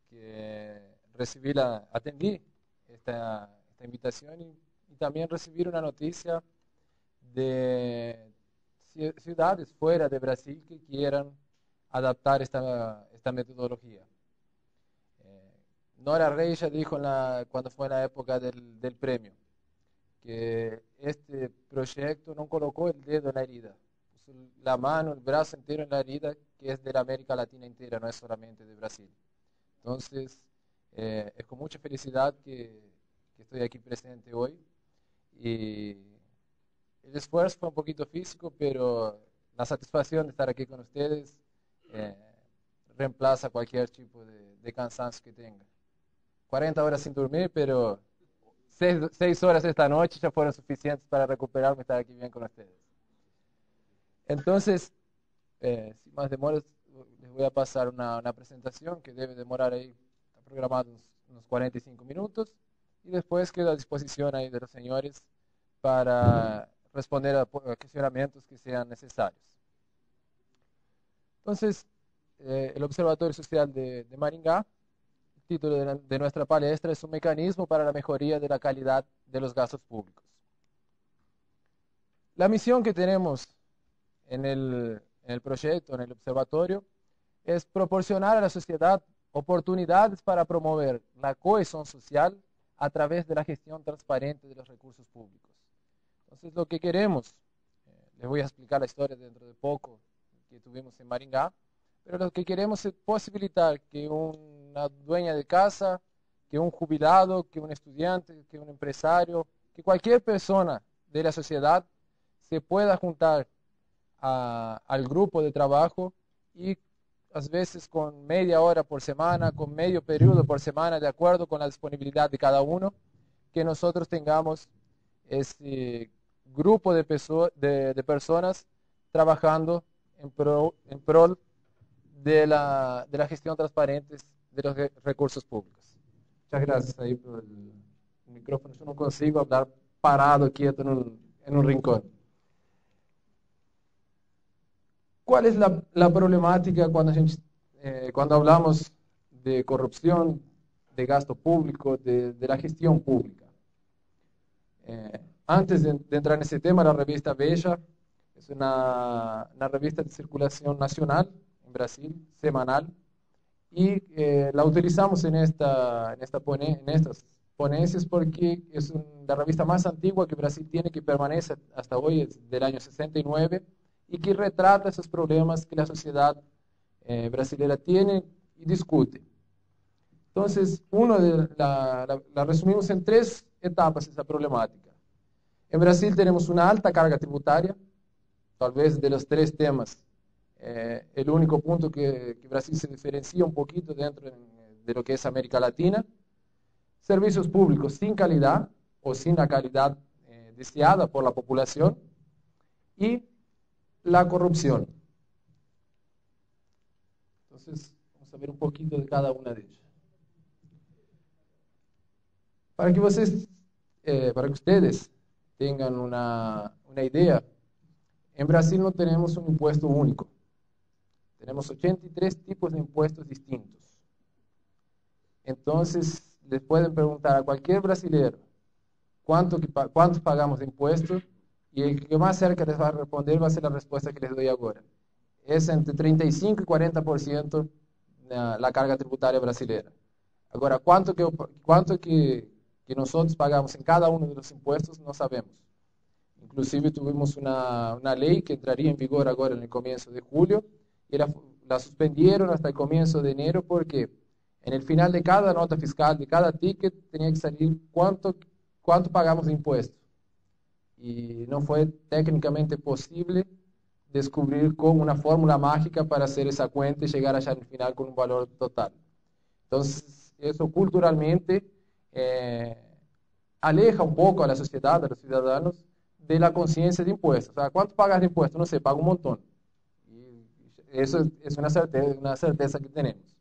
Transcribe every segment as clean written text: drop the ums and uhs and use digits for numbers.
que atendí esta invitación y también recibir una noticia de ciudades fuera de Brasil que quieran adaptar esta metodología. Nora Rey ya dijo cuando fue en la época del premio que este proyecto no colocó el dedo en la herida, puso la mano, el brazo entero en la herida, que es de la América Latina entera, no es solamente de Brasil. Entonces, es con mucha felicidad que estoy aquí presente hoy. Y el esfuerzo fue un poquito físico, pero la satisfacción de estar aquí con ustedes eh, reemplaza cualquier tipo de cansancio que tenga. 40 horas sin dormir, pero 6 horas esta noche ya fueron suficientes para recuperarme y estar aquí bien con ustedes. Entonces, sin más demoras, les voy a pasar una presentación que debe demorar ahí, está programado unos 45 minutos, y después quedo a disposición ahí de los señores para responder a cuestionamientos que sean necesarios. Entonces, el Observatorio Social de Maringá, el título de nuestra palestra es un mecanismo para la mejoría de la calidad de los gastos públicos. La misión que tenemos en el proyecto, en el observatorio, es proporcionar a la sociedad oportunidades para promover la cohesión social a través de la gestión transparente de los recursos públicos. Entonces, lo que queremos, les voy a explicar la historia dentro de poco que tuvimos en Maringá, pero lo que queremos es posibilitar que una dueña de casa, que un jubilado, que un estudiante, que un empresario, que cualquier persona de la sociedad se pueda juntar al grupo de trabajo y a veces con media hora por semana, con medio periodo por semana, de acuerdo con la disponibilidad de cada uno, que nosotros tengamos este grupo de personas trabajando en pro de la gestión transparente de los recursos públicos. Muchas gracias ahí por el micrófono. Yo no consigo hablar parado, quieto en un rincón. ¿Cuál es la problemática cuando hablamos de corrupción, de gasto público, de la gestión pública? Antes de entrar en ese tema, la revista Veja es una revista de circulación nacional en Brasil, semanal, y la utilizamos en estas ponencias porque es la revista más antigua que Brasil tiene, que permanece hasta hoy, es del año 69, y que retrata esos problemas que la sociedad brasileña tiene y discute. Entonces, la resumimos en 3 etapas esa problemática. En Brasil tenemos una alta carga tributaria, tal vez de los 3 temas, el único punto que Brasil se diferencia un poquito dentro de lo que es América Latina. Servicios públicos sin calidad o sin la calidad deseada por la población, y la corrupción. Entonces, vamos a ver un poquito de cada una de ellas. Para que ustedes tengan una idea, en Brasil no tenemos un impuesto único. Tenemos 83 tipos de impuestos distintos. Entonces, les pueden preguntar a cualquier brasileño cuánto pagamos de impuestos, y el que más cerca les va a responder va a ser la respuesta que les doy ahora. Es entre 35 y 40% la carga tributaria brasileña. Ahora, cuánto que nosotros pagamos en cada uno de los impuestos no sabemos. Inclusive tuvimos una ley que entraría en vigor ahora en el comienzo de julio, y la suspendieron hasta el comienzo de enero porque en el final de cada nota fiscal, de cada ticket, tenía que salir cuánto pagamos de impuestos. Y no fue técnicamente posible descubrir con una fórmula mágica para hacer esa cuenta y llegar allá al final con un valor total. Entonces, eso culturalmente aleja un poco a la sociedad, a los ciudadanos, de la conciencia de impuestos. O sea, ¿cuánto pagas de impuestos? No sé, pago un montón. Y eso es una certeza que tenemos.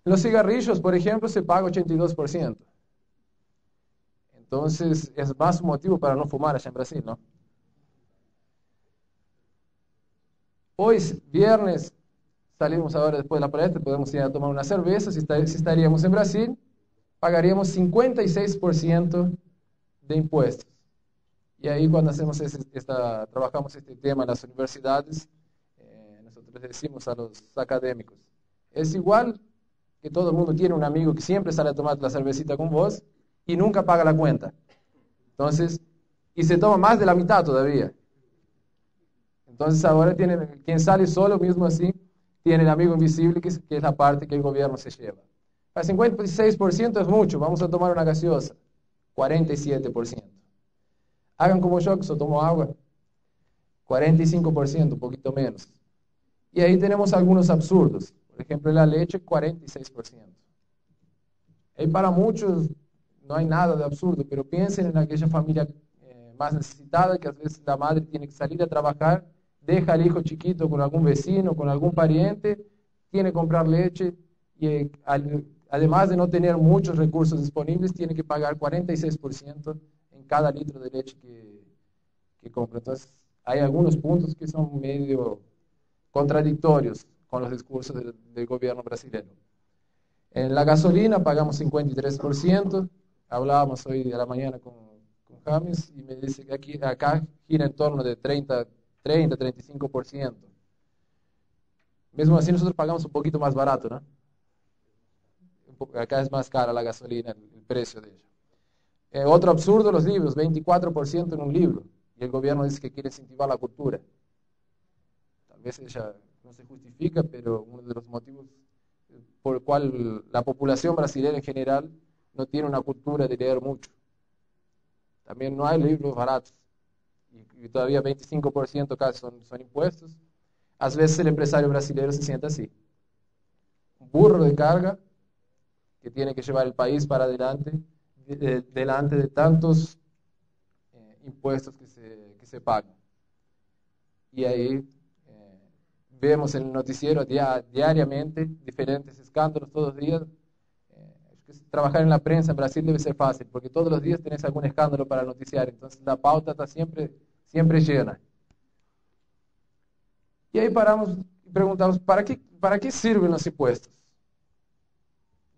Los cigarrillos, por ejemplo, se paga 82%. Entonces, es más un motivo para no fumar allá en Brasil, ¿no? Hoy, viernes, salimos ahora después de la palestra, podemos ir a tomar una cerveza, si estaríamos en Brasil, pagaríamos 56% de impuestos. Y ahí cuando hacemos trabajamos este tema en las universidades, nosotros decimos a los académicos, es igual que todo el mundo tiene un amigo que siempre sale a tomar la cervecita con vos y nunca paga la cuenta. Entonces, y se toma más de la mitad todavía. Entonces ahora quien sale solo mismo así, tiene el amigo invisible que es la parte que el gobierno se lleva. El 56% es mucho, vamos a tomar una gaseosa, 47%. Hagan como yo, que solo tomo agua, 45%, un poquito menos. Y ahí tenemos algunos absurdos. Por ejemplo, la leche, 46%. Y para muchos no hay nada de absurdo, pero piensen en aquella familia más necesitada, que a veces la madre tiene que salir a trabajar, deja al hijo chiquito con algún vecino, con algún pariente, tiene que comprar leche y además de no tener muchos recursos disponibles, tiene que pagar 46% en cada litro de leche que compra. Entonces, hay algunos puntos que son medio contradictorios con los discursos del gobierno brasileño. En la gasolina pagamos 53%. Hablábamos hoy a la mañana con James y me dice que acá gira en torno de 30-35%. Mismo así nosotros pagamos un poquito más barato, ¿no? Acá es más cara la gasolina, el precio de ella. Otro absurdo, los libros, 24% en un libro. Y el gobierno dice que quiere incentivar la cultura. Tal vez ella no se justifica, pero uno de los motivos por el cual la población brasileña en general no tiene una cultura de leer mucho. También no hay libros baratos. Y todavía 25% casi son impuestos. A veces el empresario brasileño se siente así. Un burro de carga que tiene que llevar el país para adelante, delante de tantos impuestos que se pagan. Y ahí vemos en el noticiero diariamente diferentes escándalos todos los días. Trabajar en la prensa en Brasil debe ser fácil, porque todos los días tenés algún escándalo para noticiar, entonces la pauta está siempre llena. Y ahí paramos y preguntamos, ¿para qué sirven los impuestos?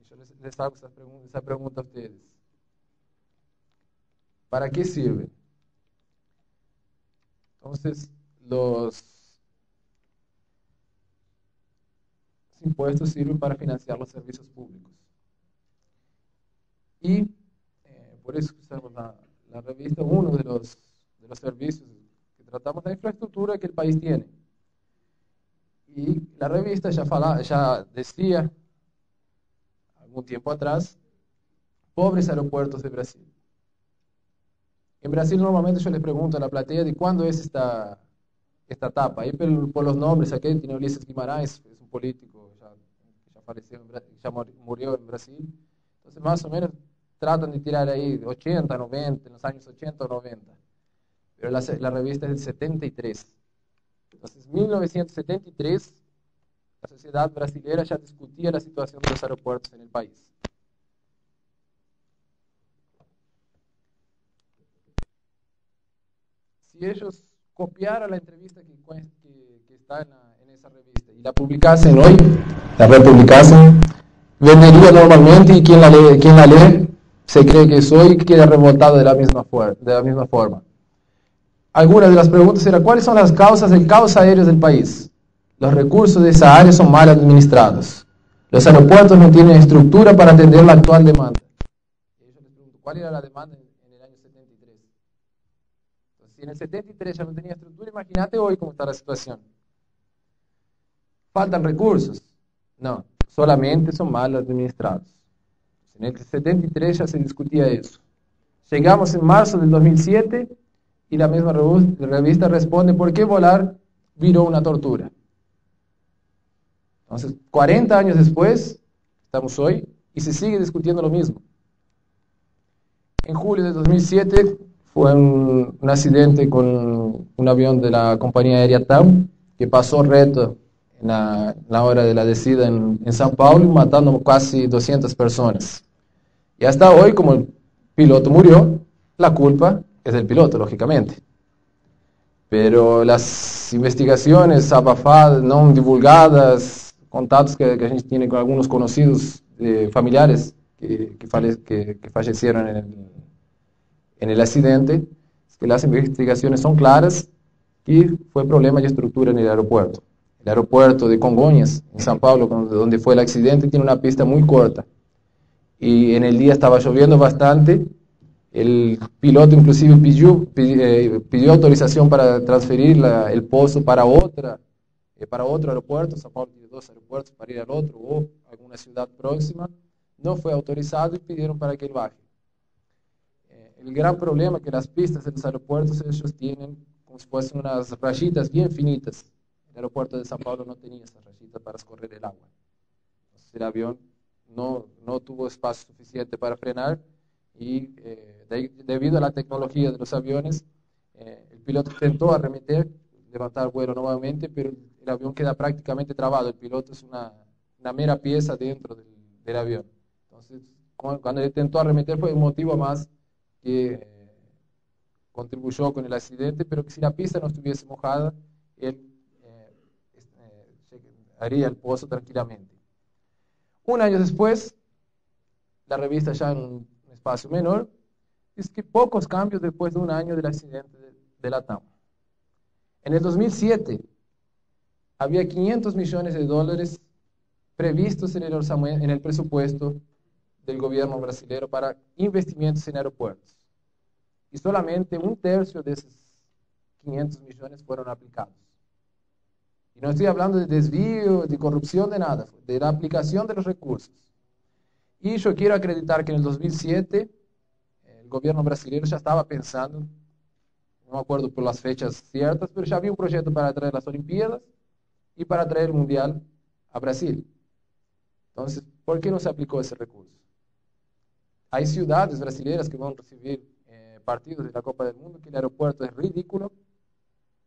Y yo les hago esa pregunta a ustedes. ¿Para qué sirven? Entonces, los impuestos sirven para financiar los servicios públicos. Y por eso usamos la revista, uno de los servicios que tratamos, la infraestructura que el país tiene. Y la revista ya decía, algún tiempo atrás, pobres aeropuertos de Brasil. En Brasil normalmente yo les pregunto a la platea de cuándo es esta etapa. Ahí por los nombres, aquí tiene Ulises Guimarães, es un político, ya falleció, ya murió en Brasil. Entonces más o menos tratan de tirar ahí 80, 90, en los años 80 o 90. Pero la revista es del 73. Entonces, en 1973, la sociedad brasileña ya discutía la situación de los aeropuertos en el país. Si ellos copiaran la entrevista que está en esa revista y la publicasen hoy, la republicasen, vendería normalmente y quien la lee se cree que soy y queda revoltado de la misma forma. Algunas de las preguntas eran, ¿cuáles son las causas del caos aéreo del país? Los recursos de esa área son mal administrados. Los aeropuertos no tienen estructura para atender la actual demanda. Y yo les pregunto, ¿cuál era la demanda en el año 73? Entonces, si en el 73 ya no tenía estructura, imagínate hoy cómo está la situación. ¿Faltan recursos? No, solamente son mal administrados. En el 73 ya se discutía eso. Llegamos en marzo del 2007 y la misma revista responde, ¿por qué volar viró una tortura? Entonces, 40 años después, estamos hoy, y se sigue discutiendo lo mismo. En julio de 2007 fue un accidente con un avión de la compañía aérea TAM, que pasó reto en la hora de la descida en São Paulo, matando casi 200 personas. Y hasta hoy, como el piloto murió, la culpa es del piloto, lógicamente. Pero las investigaciones abafadas, no divulgadas, contatos que a gente tiene con algunos conocidos familiares que fallecieron en el accidente, es que las investigaciones son claras y fue problema de estructura en el aeropuerto. El aeropuerto de Congonhas, en San Paulo, donde fue el accidente, tiene una pista muy corta. Y en el día estaba lloviendo bastante. El piloto inclusive pidió autorización para transferir el pozo para otro aeropuerto. San Paulo tiene dos aeropuertos para ir al otro o alguna ciudad próxima. No fue autorizado y pidieron para que él baje. El gran problema es que las pistas de los aeropuertos ellos tienen como si fuesen unas rayitas bien finitas. El aeropuerto de San Paulo no tenía esas rayitas para escorrer el agua. Entonces el avión no tuvo espacio suficiente para frenar y debido a la tecnología de los aviones, el piloto intentó arremeter, levantar vuelo nuevamente, pero el avión queda prácticamente trabado. El piloto es una mera pieza dentro del avión. Entonces, cuando intentó arremeter fue un motivo más que contribuyó con el accidente, pero que si la pista no estuviese mojada, él haría el pozo tranquilamente. Un año después, la revista ya en un espacio menor, dice que pocos cambios después de un año del accidente de la TAM. En el 2007, había 500 millones de dólares previstos en el presupuesto del gobierno brasileño para investimentos en aeropuertos. Y solamente un tercio de esos 500 millones fueron aplicados. Y no estoy hablando de desvío, de corrupción, de nada, de la aplicación de los recursos. Y yo quiero acreditar que en el 2007 el gobierno brasileño ya estaba pensando, no me acuerdo por las fechas ciertas, pero ya había un proyecto para traer las Olimpiadas y para traer el Mundial a Brasil. Entonces, ¿por qué no se aplicó ese recurso? Hay ciudades brasileñas que van a recibir partidos de la Copa del Mundo, que el aeropuerto es ridículo.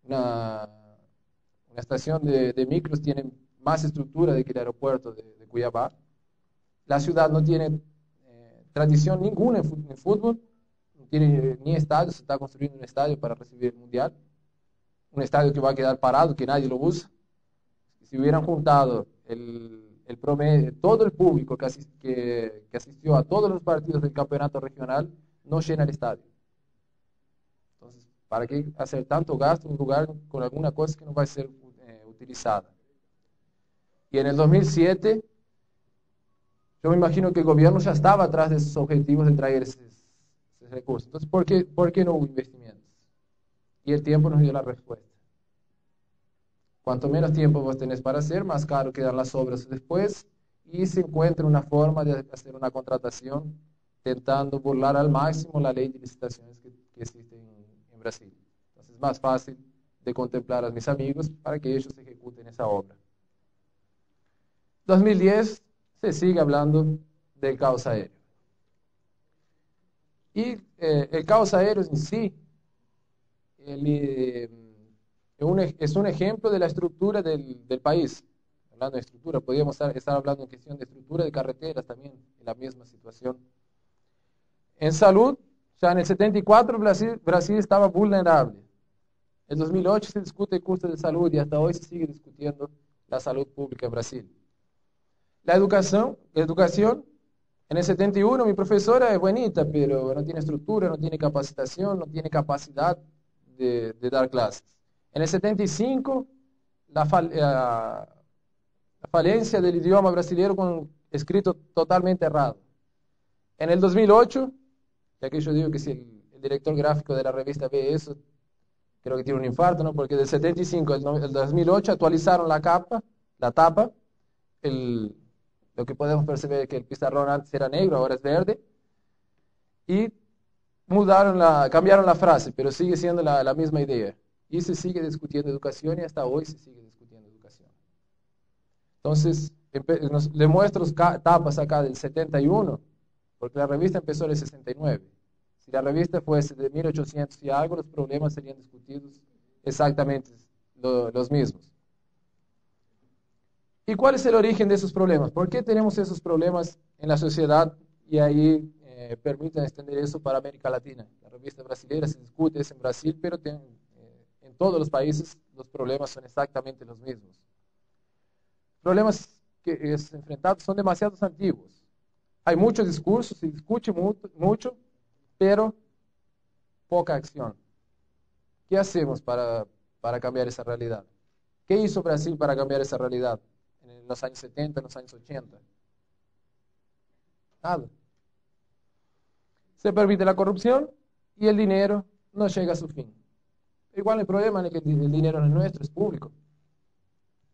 Una estación de micros tiene más estructura de que el aeropuerto de Cuiabá. La ciudad no tiene tradición ninguna en fútbol, no tiene ni estadio, se está construyendo un estadio para recibir el Mundial. Un estadio que va a quedar parado, que nadie lo usa. Si hubieran juntado el promedio, todo el público que asistió a todos los partidos del campeonato regional, no llena el estadio. Entonces, ¿para qué hacer tanto gasto en un lugar con alguna cosa que no va a ser utilizada? Y en el 2007, yo me imagino que el gobierno ya estaba atrás de esos objetivos de traer esos recursos. Entonces, ¿por qué no hubo investimentos? Y el tiempo nos dio la respuesta. Cuanto menos tiempo vos tenés para hacer, más caro quedan las obras después y se encuentra una forma de hacer una contratación intentando burlar al máximo la ley de licitaciones que existe en Brasil. Entonces es más fácil de contemplar a mis amigos para que ellos ejecuten esa obra. 2010 se sigue hablando del caos aéreo. Y el caos aéreo en sí es un ejemplo de la estructura del país. Hablando de estructura, podríamos estar hablando en cuestión de estructura de carreteras también, en la misma situación. En salud, ya en el 74 Brasil estaba vulnerable. En 2008 se discute el costo de salud y hasta hoy se sigue discutiendo la salud pública en Brasil. La educación, en el 71 mi profesora es buenita, pero no tiene estructura, no tiene capacitación, no tiene capacidad de dar clases. En el 75, la falencia del idioma brasileño con escrito totalmente errado. En el 2008, ya que yo digo que si el director gráfico de la revista ve eso, creo que tiene un infarto, ¿no? Porque del 75 al 2008 actualizaron la tapa, lo que podemos percibir es que el pizarrón antes era negro, ahora es verde, y cambiaron la frase, pero sigue siendo la misma idea. Y se sigue discutiendo educación y hasta hoy se sigue discutiendo educación. Entonces, le muestro tapas acá del 71, porque la revista empezó en el 69. Si la revista fuese de 1800 y algo, los problemas serían discutidos exactamente los mismos. ¿Y cuál es el origen de esos problemas? ¿Por qué tenemos esos problemas en la sociedad? Y ahí permiten extender eso para América Latina. La revista brasileña se discute es en Brasil, pero en todos los países los problemas son exactamente los mismos. Problemas enfrentados son demasiado antiguos. Hay muchos discursos, se discute mucho, pero poca acción. ¿Qué hacemos para cambiar esa realidad? ¿Qué hizo Brasil para cambiar esa realidad en los años 70, en los años 80? Nada. Se permite la corrupción y el dinero no llega a su fin. Igual el problema es que el dinero no es nuestro, es público.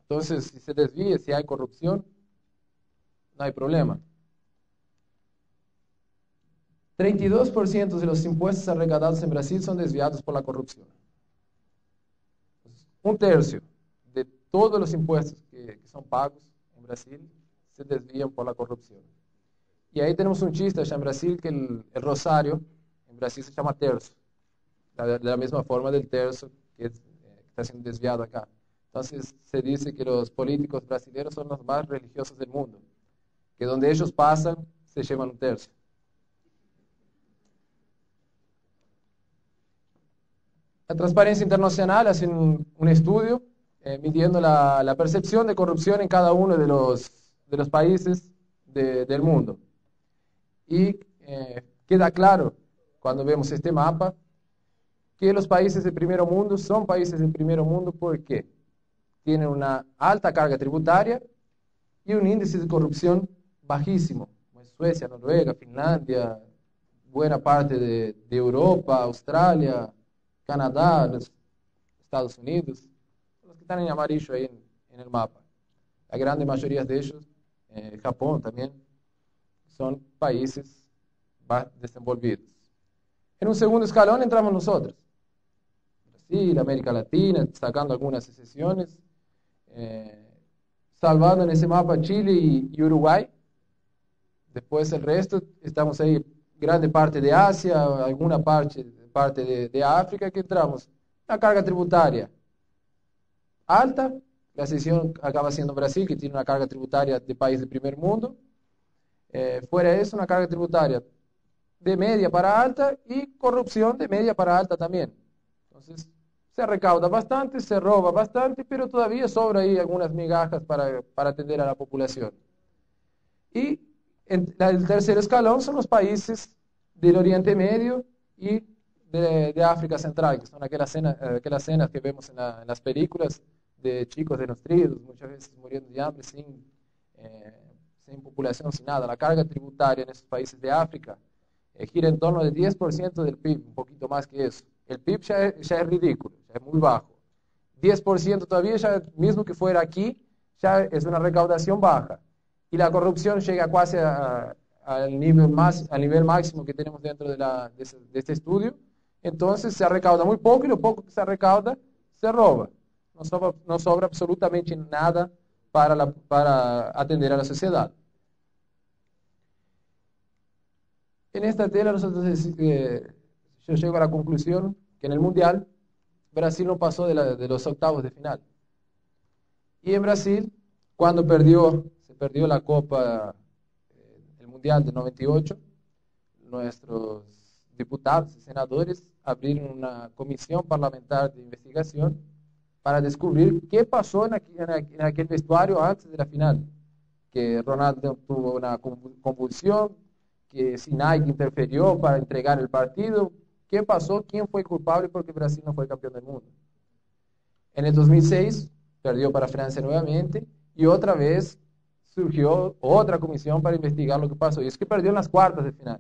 Entonces, si se desvía, si hay corrupción, no hay problema. 32% de los impuestos arrecadados en Brasil son desviados por la corrupción. Un tercio de todos los impuestos que son pagos en Brasil se desvían por la corrupción. Y ahí tenemos un chiste allá en Brasil que el rosario en Brasil se llama terço, de la misma forma del terço que está siendo desviado acá. Entonces se dice que los políticos brasileños son los más religiosos del mundo, que donde ellos pasan se llevan un tercio. La Transparencia Internacional hace un estudio midiendo la percepción de corrupción en cada uno de los países del mundo. Y queda claro, cuando vemos este mapa, que los países del primer mundo son países del primer mundo porque tienen una alta carga tributaria y un índice de corrupción bajísimo, como Suecia, Noruega, Finlandia, buena parte de Europa, Australia, Canadá, los Estados Unidos, los que están en amarillo ahí en el mapa. La gran mayoría de ellos, Japón también, son países desenvolvidos. En un segundo escalón entramos nosotros. Brasil, América Latina, sacando algunas excepciones, salvando en ese mapa Chile y Uruguay. Después el resto, estamos ahí, grande parte de Asia, alguna parte de África, que entramos. La carga tributaria alta, la excepción acaba siendo Brasil, que tiene una carga tributaria de país del primer mundo. Fuera de eso, una carga tributaria de media para alta y corrupción de media para alta también. Entonces, se recauda bastante, se roba bastante, pero todavía sobra ahí algunas migajas para atender a la población. Y el tercer escalón son los países del Oriente Medio y de África Central, que son aquellas escenas que vemos en las películas de chicos desnutridos, muchas veces muriendo de hambre, sin población, sin nada. La carga tributaria en esos países de África gira en torno del 10% del PIB, un poquito más que eso. El PIB ya es ridículo, ya es muy bajo. 10% todavía, ya mismo que fuera aquí, ya es una recaudación baja. Y la corrupción llega casi al nivel máximo que tenemos dentro de este estudio. Entonces se recauda muy poco y lo poco que se recauda se roba. No sobra absolutamente nada para atender a la sociedad. En esta tela yo llego a la conclusión que en el Mundial Brasil no pasó de los octavos de final. Y en Brasil, cuando se perdió la Copa, el Mundial de 98, nuestros diputados y senadores abrieron una comisión parlamentar de investigación para descubrir qué pasó en aquel vestuario antes de la final. Que Ronaldo tuvo una convulsión, que si Nike interfirió para entregar el partido. ¿Qué pasó? ¿Quién fue culpable porque Brasil no fue campeón del mundo? En el 2006 perdió para Francia nuevamente y otra vez surgió otra comisión para investigar lo que pasó. Y es que perdió en las cuartas de final.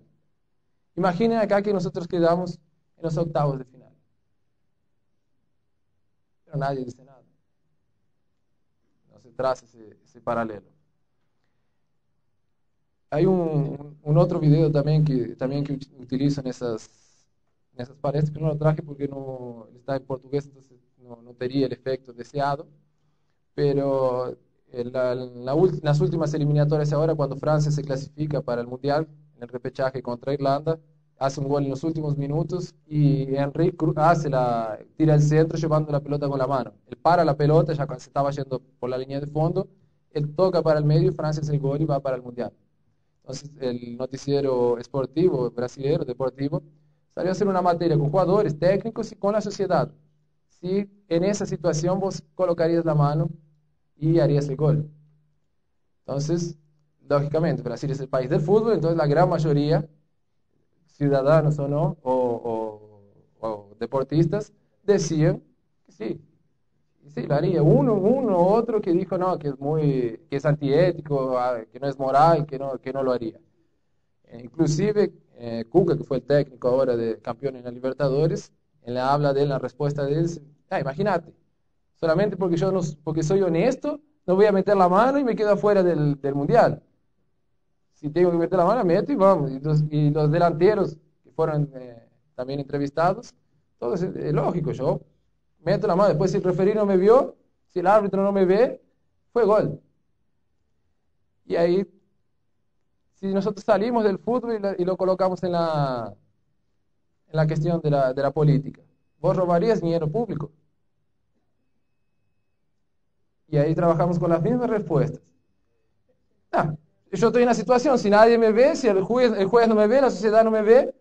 Imaginen acá que nosotros quedamos en los octavos de final. Pero nadie dice nada. No se traza ese paralelo. Hay un otro video también que utilizan esas palestras, que no lo traje porque no está en portugués, entonces no tenía el efecto deseado. Pero en las últimas eliminatorias ahora, cuando Francia se clasifica para el Mundial, en el repechaje contra Irlanda, hace un gol en los últimos minutos y Henry tira el centro llevando la pelota con la mano. Él para la pelota, ya cuando se estaba yendo por la línea de fondo, él toca para el medio, Francia hace el gol y va para el Mundial. Entonces el noticiero esportivo, brasileño, deportivo, salió a hacer una materia con jugadores, técnicos y con la sociedad. Si en esa situación vos colocarías la mano y harías el gol. Entonces, lógicamente, Brasil es el país del fútbol, entonces la gran mayoría, ciudadanos o no, o deportistas, decían que sí. Y sí, lo haría. Uno u otro que dijo no, que es antiético, que no es moral, que no lo haría. Inclusive, Cuca, que fue el técnico ahora de campeón en la Libertadores, en la habla de él, la respuesta de él, dice, imagínate, solamente porque yo no, porque soy honesto, no voy a meter la mano y me quedo afuera del Mundial. Si tengo que meter la mano, meto y vamos. Y los delanteros que fueron también entrevistados, todo es lógico, yo meto la mano. Después, si el referee no me vio, si el árbitro no me ve, fue gol. Y ahí, si nosotros salimos del fútbol y lo colocamos en la cuestión de la política, vos robarías dinero público. Y ahí trabajamos con las mismas respuestas. Yo estoy en una situación, si nadie me ve, si el juez no me ve, la sociedad no me ve,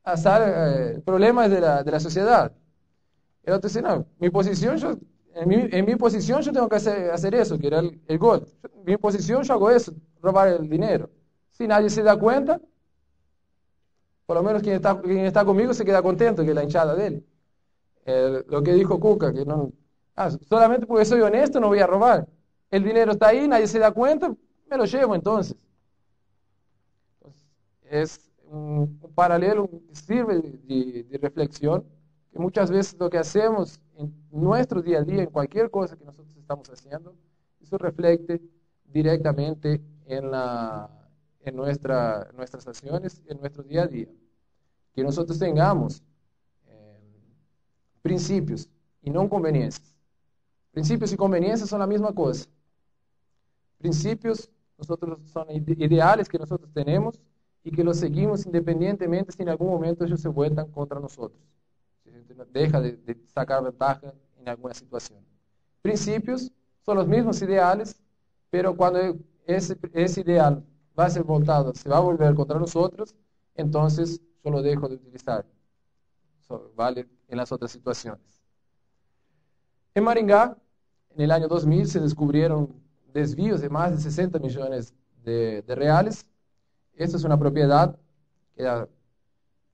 el problema es de la sociedad. El otro dice, no, en mi posición yo tengo que hacer eso, que era el gol. En mi posición yo hago eso, robar el dinero. Si nadie se da cuenta, por lo menos quien está conmigo se queda contento, que es la hinchada de él. Lo que dijo Cuca, que no, solamente porque soy honesto no voy a robar. El dinero está ahí, nadie se da cuenta, me lo llevo entonces. Es un paralelo que sirve de reflexión, que muchas veces lo que hacemos en nuestro día a día, en cualquier cosa que nosotros estamos haciendo, eso refleje directamente en nuestras acciones, en nuestro día a día. Que nosotros tengamos principios y no conveniencias. Principios y conveniencias son la misma cosa. Principios son ideales que nosotros tenemos y que los seguimos independientemente si en algún momento ellos se vueltan contra nosotros. Si deja de sacar ventaja en alguna situación. Principios son los mismos ideales, pero cuando ese ideal va a ser voltado, se va a volver contra nosotros, entonces yo lo dejo de utilizar. Eso vale en las otras situaciones. En Maringá, en el año 2000, se descubrieron desvíos de más de 60 millones de reales. Esta es una propiedad que da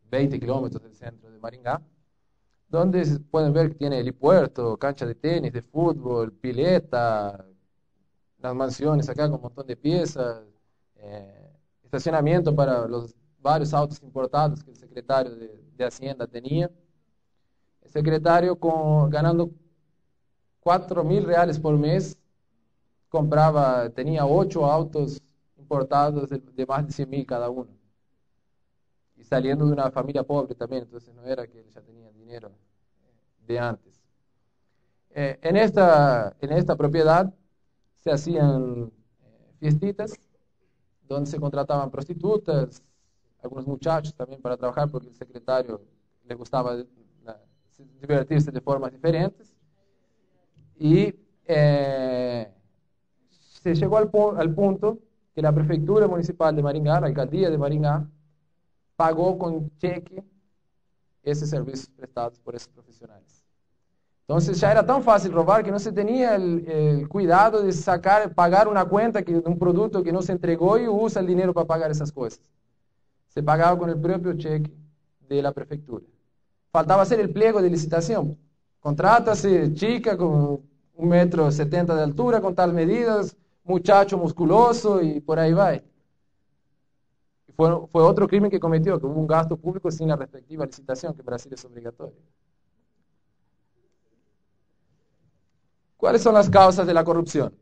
20 kilómetros del centro de Maringá, donde pueden ver que tiene helipuerto, cancha de tenis, de fútbol, pileta, las mansiones acá con un montón de piezas, estacionamiento para los varios autos importados que el secretario de Hacienda tenía. El secretario ganando 4.000 reales por mes, tenía 8 autos importados de más de 100.000 cada uno. Y saliendo de una familia pobre también, entonces no era que él ya tenía dinero de antes. En esta propiedad se hacían fiestitas, donde se contrataban prostitutas, algunos muchachos también para trabajar, porque el secretario le gustaba divertirse de formas diferentes. Y se llegó al punto que la prefectura municipal de Maringá, la alcaldía de Maringá, pagó con cheque esos servicios prestados por esos profesionales. Entonces ya era tan fácil robar que no se tenía el cuidado de pagar una cuenta de un producto que no se entregó y usa el dinero para pagar esas cosas. Se pagaba con el propio cheque de la prefectura. Faltaba hacer el pliego de licitación. Contrátase chica con 1,70 m de altura, con tal medidas, muchacho musculoso y por ahí va. Fue otro crimen que cometió, que hubo un gasto público sin la respectiva licitación, que en Brasil es obligatorio. ¿Cuáles son las causas de la corrupción?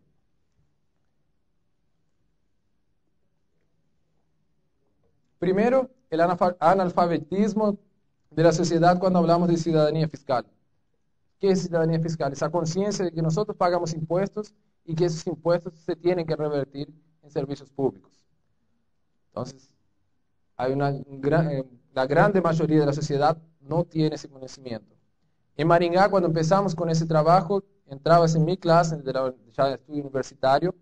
Primero, el analfabetismo de la sociedad cuando hablamos de ciudadanía fiscal. ¿Qué es ciudadanía fiscal? Esa conciencia de que nosotros pagamos impuestos y que esos impuestos se tienen que revertir en servicios públicos. Entonces, la grande mayoría de la sociedad no tiene ese conocimiento. En Maringá, cuando empezamos con ese trabajo, entrabas en mi clase ya de estudio universitario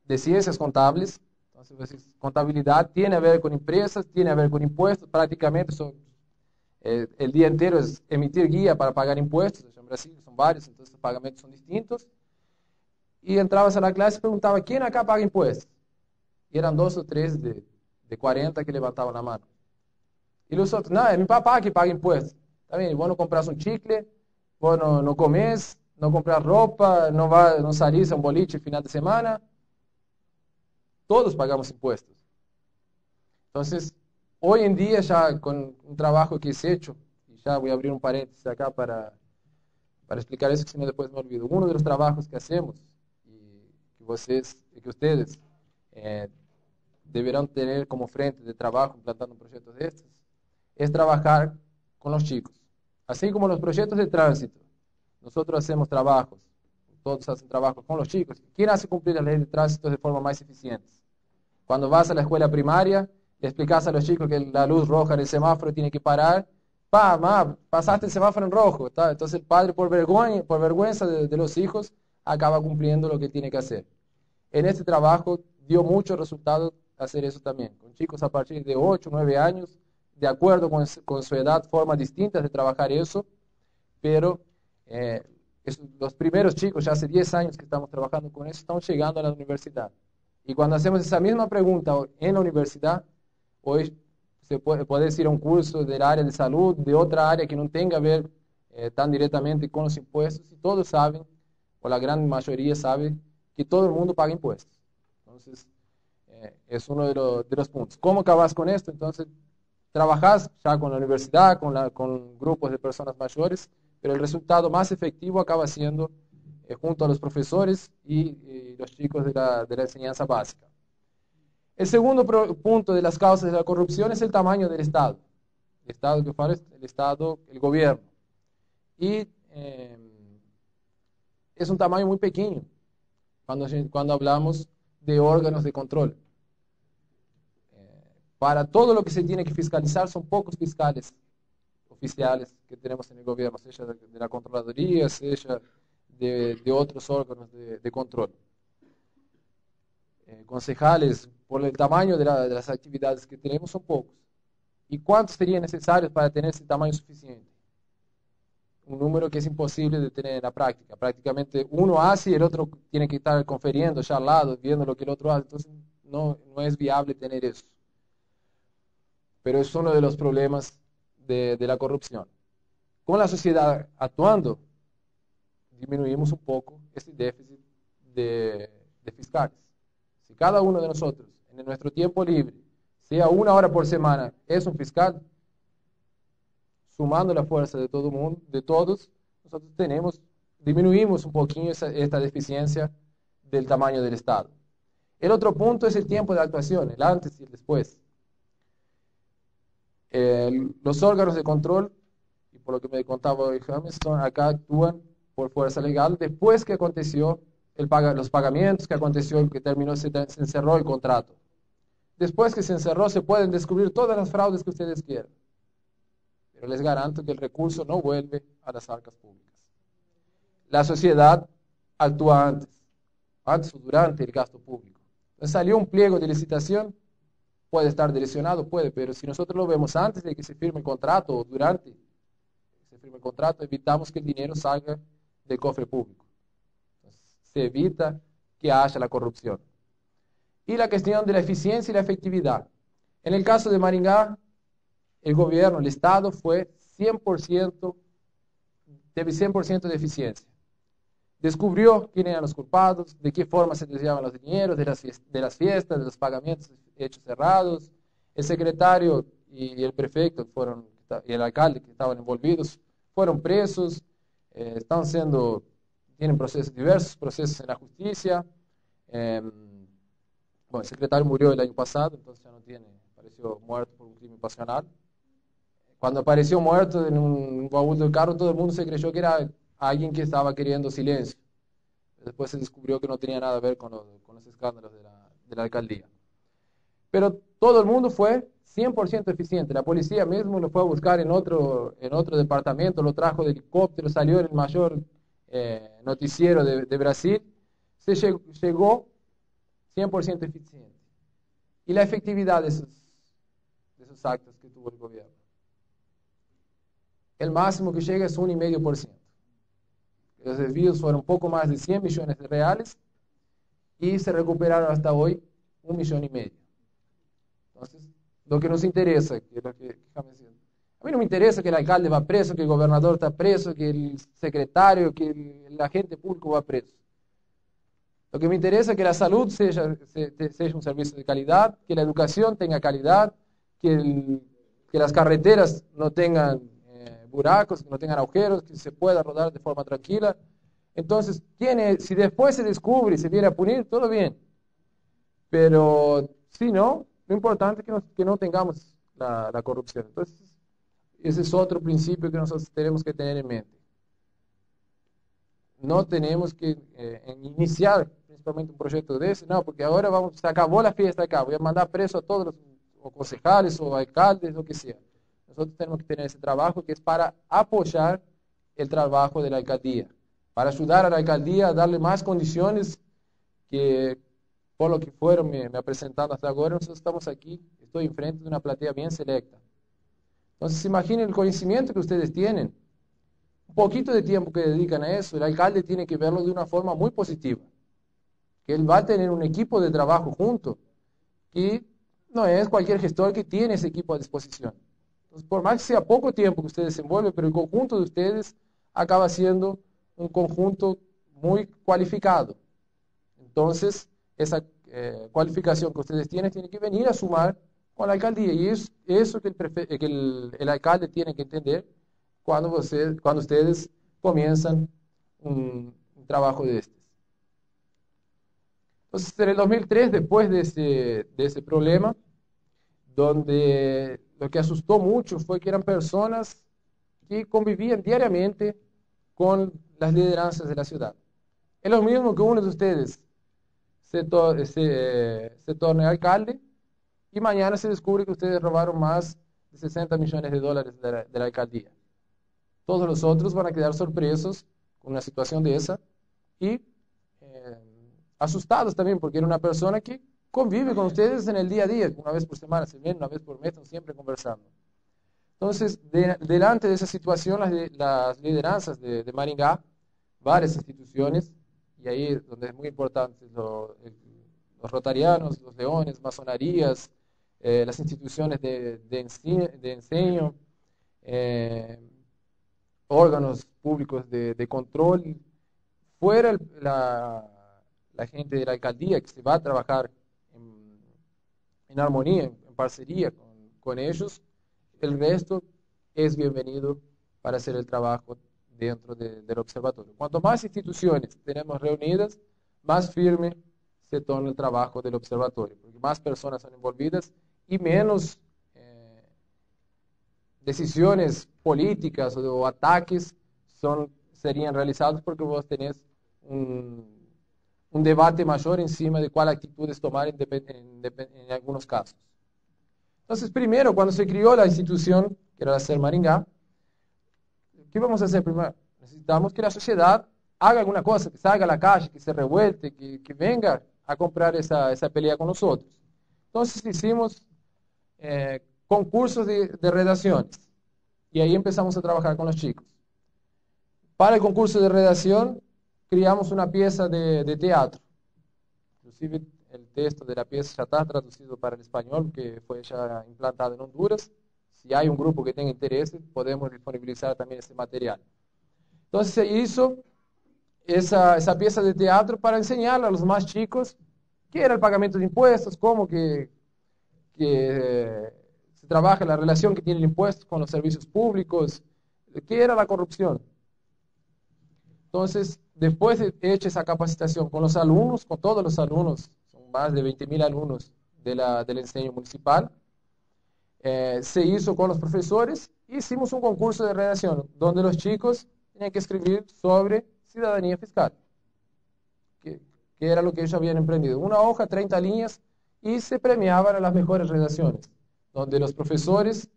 de ciencias contables. Entonces, contabilidad tiene a ver con empresas, tiene a ver con impuestos, prácticamente el día entero es emitir guía para pagar impuestos. En Brasil son varios, entonces los pagamentos son distintos. y entrabas a la clase y preguntaba, ¿quién acá paga impuestos? Y eran 2 o 3 de 40 que levantaban la mano. Y los otros, no, es mi papá que paga impuestos. Está bien, y vos no compras un chicle, vos no comes, no compras ropa, no salís a un boliche el final de semana. Todos pagamos impuestos. Entonces, hoy en día ya con un trabajo que he hecho, y ya voy a abrir un paréntesis acá para explicar eso, que si no después me olvido. Uno de los trabajos que hacemos, y que ustedes deberán tener como frente de trabajo implantando proyectos de estos, es trabajar con los chicos. Así como los proyectos de tránsito, nosotros hacemos trabajos, todos hacen trabajos con los chicos. ¿Quién hace cumplir las leyes de tránsito de forma más eficiente? Cuando vas a la escuela primaria, le explicas a los chicos que la luz roja en el semáforo tiene que parar. Pasaste el semáforo en rojo. ¿Tá? Entonces el padre, por vergüenza de los hijos, acaba cumpliendo lo que tiene que hacer. En este trabajo dio muchos resultados hacer eso también. Con chicos a partir de 8, 9 años, de acuerdo con su edad, formas distintas de trabajar eso, pero los primeros chicos, ya hace 10 años que estamos trabajando con eso, están llegando a la universidad. Y cuando hacemos esa misma pregunta en la universidad, hoy se puede ir a un curso del área de salud, de otra área que no tenga que ver tan directamente con los impuestos, y todos saben, o la gran mayoría sabe, que todo el mundo paga impuestos. Entonces, es uno de los puntos. ¿Cómo acabas con esto? Entonces, trabajas ya con la universidad, con grupos de personas mayores, pero el resultado más efectivo acaba siendo junto a los profesores y los chicos de la enseñanza básica. El segundo punto de las causas de la corrupción es el tamaño del Estado. El Estado que fala, el Estado, el gobierno. Y es un tamaño muy pequeño cuando hablamos de órganos de control. Para todo lo que se tiene que fiscalizar son pocos fiscales oficiales que tenemos en el gobierno, sea de la Contraloría, sea de otros órganos de control. Concejales, por el tamaño de las actividades que tenemos, son pocos. ¿Y cuántos serían necesarios para tener ese tamaño suficiente? Un número que es imposible de tener en la práctica. Prácticamente uno hace y el otro tiene que estar conferiendo ya al lado, viendo lo que el otro hace. Entonces no es viable tener eso. Pero es uno de los problemas de la corrupción. Con la sociedad actuando, disminuimos un poco ese déficit de fiscales. Si cada uno de nosotros, en nuestro tiempo libre, sea 1 hora por semana, es un fiscal, sumando la fuerza de todo mundo, de todos, nosotros disminuimos un poquito esta deficiencia del tamaño del Estado. El otro punto es el tiempo de actuación, el antes y el después. Los órganos de control, y por lo que me contaba hoy James, acá actúan por fuerza legal después que aconteció los pagamientos, que aconteció, que terminó, se encerró el contrato. Después que se encerró, se pueden descubrir todas las fraudes que ustedes quieran. Pero les garanto que el recurso no vuelve a las arcas públicas. La sociedad actúa antes o durante el gasto público. Entonces, salió un pliego de licitación, puede estar direccionado, pero si nosotros lo vemos antes de que se firme el contrato o durante que se firme el contrato, evitamos que el dinero salga del cofre público. Se evita que haya la corrupción. Y la cuestión de la eficiencia y la efectividad. En el caso de Maringá, el gobierno, el Estado fue 100% de eficiencia. Descubrió quiénes eran los culpados, de qué forma se desviaban los dineros, de las fiestas, de los pagamentos hechos cerrados. El secretario y el prefecto y el alcalde que estaban envolvidos fueron presos, tienen diversos procesos en la justicia. El secretario murió el año pasado, entonces ya no apareció muerto por un crimen pasional. Cuando apareció muerto en un baúl del carro, todo el mundo se creyó que era alguien que estaba queriendo silencio. Después se descubrió que no tenía nada que ver con los escándalos de la alcaldía. Pero todo el mundo fue 100% eficiente. La policía mismo lo fue a buscar en otro departamento, lo trajo de helicóptero, salió en el mayor noticiero de Brasil. Se llegó 100% eficiente. Y la efectividad de esos actos que tuvo el gobierno. El máximo que llega es 1,5%. Los desvíos fueron un poco más de 100 millones de reales y se recuperaron hasta hoy 1,5 millones. Entonces, lo que nos interesa, que es lo que déjame decir, a mí no me interesa que el alcalde va preso, que el gobernador está preso, que el secretario, que el agente público va preso. Lo que me interesa es que la salud sea un servicio de calidad, que la educación tenga calidad, que las carreteras no tengan buracos, que no tengan agujeros, que se pueda rodar de forma tranquila. Entonces, si después se descubre y se viene a punir, todo bien. Pero si no, lo importante es que no tengamos la corrupción. Entonces, ese es otro principio que nosotros tenemos que tener en mente. No tenemos que iniciar principalmente un proyecto de ese, no, porque ahora se acabó la fiesta acá, voy a mandar preso a todos los o concejales o alcaldes, lo que sea. Nosotros tenemos que tener ese trabajo que es para apoyar el trabajo de la alcaldía, para ayudar a la alcaldía a darle más condiciones que, por lo que fueron me presentando hasta ahora, nosotros estamos aquí, estoy enfrente de una platea bien selecta. Entonces, imaginen el conocimiento que ustedes tienen, un poquito de tiempo que dedican a eso, el alcalde tiene que verlo de una forma muy positiva, que él va a tener un equipo de trabajo junto, y no es cualquier gestor que tiene ese equipo a disposición. Entonces, por más que sea poco tiempo que ustedes se envuelven, pero el conjunto de ustedes acaba siendo un conjunto muy cualificado. Entonces, esa cualificación que ustedes tienen tiene que venir a sumar con la alcaldía, y es eso que el alcalde tiene que entender cuando ustedes comienzan un trabajo de este. Entonces, en el 2003, después de ese problema, donde lo que asustó mucho fue que eran personas que convivían diariamente con las lideranzas de la ciudad. Es lo mismo que uno de ustedes se torne alcalde y mañana se descubre que ustedes robaron más de 60 millones de dólares de la alcaldía. Todos los otros van a quedar sorpresos con una situación de esa y asustados también, porque era una persona que convive con ustedes en el día a día, una vez por semana, se ven, una vez por mes, están siempre conversando. Entonces, delante de esa situación, las lideranzas de Maringá, varias instituciones, y ahí es donde es muy importante los rotarianos, los leones, masonerías, las instituciones de enseño, órganos públicos de control, fuera la gente de la alcaldía que se va a trabajar en armonía, en parcería con ellos, el resto es bienvenido para hacer el trabajo dentro del observatorio. Cuanto más instituciones tenemos reunidas, más firme se torna el trabajo del observatorio, porque más personas son envolvidas y menos decisiones políticas o ataques serían realizados, porque vos tenés un debate mayor encima de cuál actitudes tomar en algunos casos. Entonces, primero, cuando se crió la institución, que era la SER Maringá, ¿qué vamos a hacer primero? Necesitamos que la sociedad haga alguna cosa, que salga a la calle, que se revuelte, que venga a comprar esa pelea con nosotros. Entonces hicimos concursos de redacciones, y ahí empezamos a trabajar con los chicos. Para el concurso de redacción, creamos una pieza de teatro. Inclusive el texto de la pieza ya está traducido para el español, que fue ya implantado en Honduras. Si hay un grupo que tenga interés, podemos disponibilizar también ese material. Entonces se hizo esa pieza de teatro para enseñarle a los más chicos qué era el pagamento de impuestos, cómo que se trabaja la relación que tiene el impuesto con los servicios públicos, qué era la corrupción. Entonces, después de hecha esa capacitación con los alumnos, con todos los alumnos, son más de 20.000 alumnos del enseño municipal, se hizo con los profesores, hicimos un concurso de redacción, donde los chicos tenían que escribir sobre ciudadanía fiscal, que era lo que ellos habían emprendido. Una hoja, 30 líneas, y se premiaban a las mejores redacciones, donde los profesores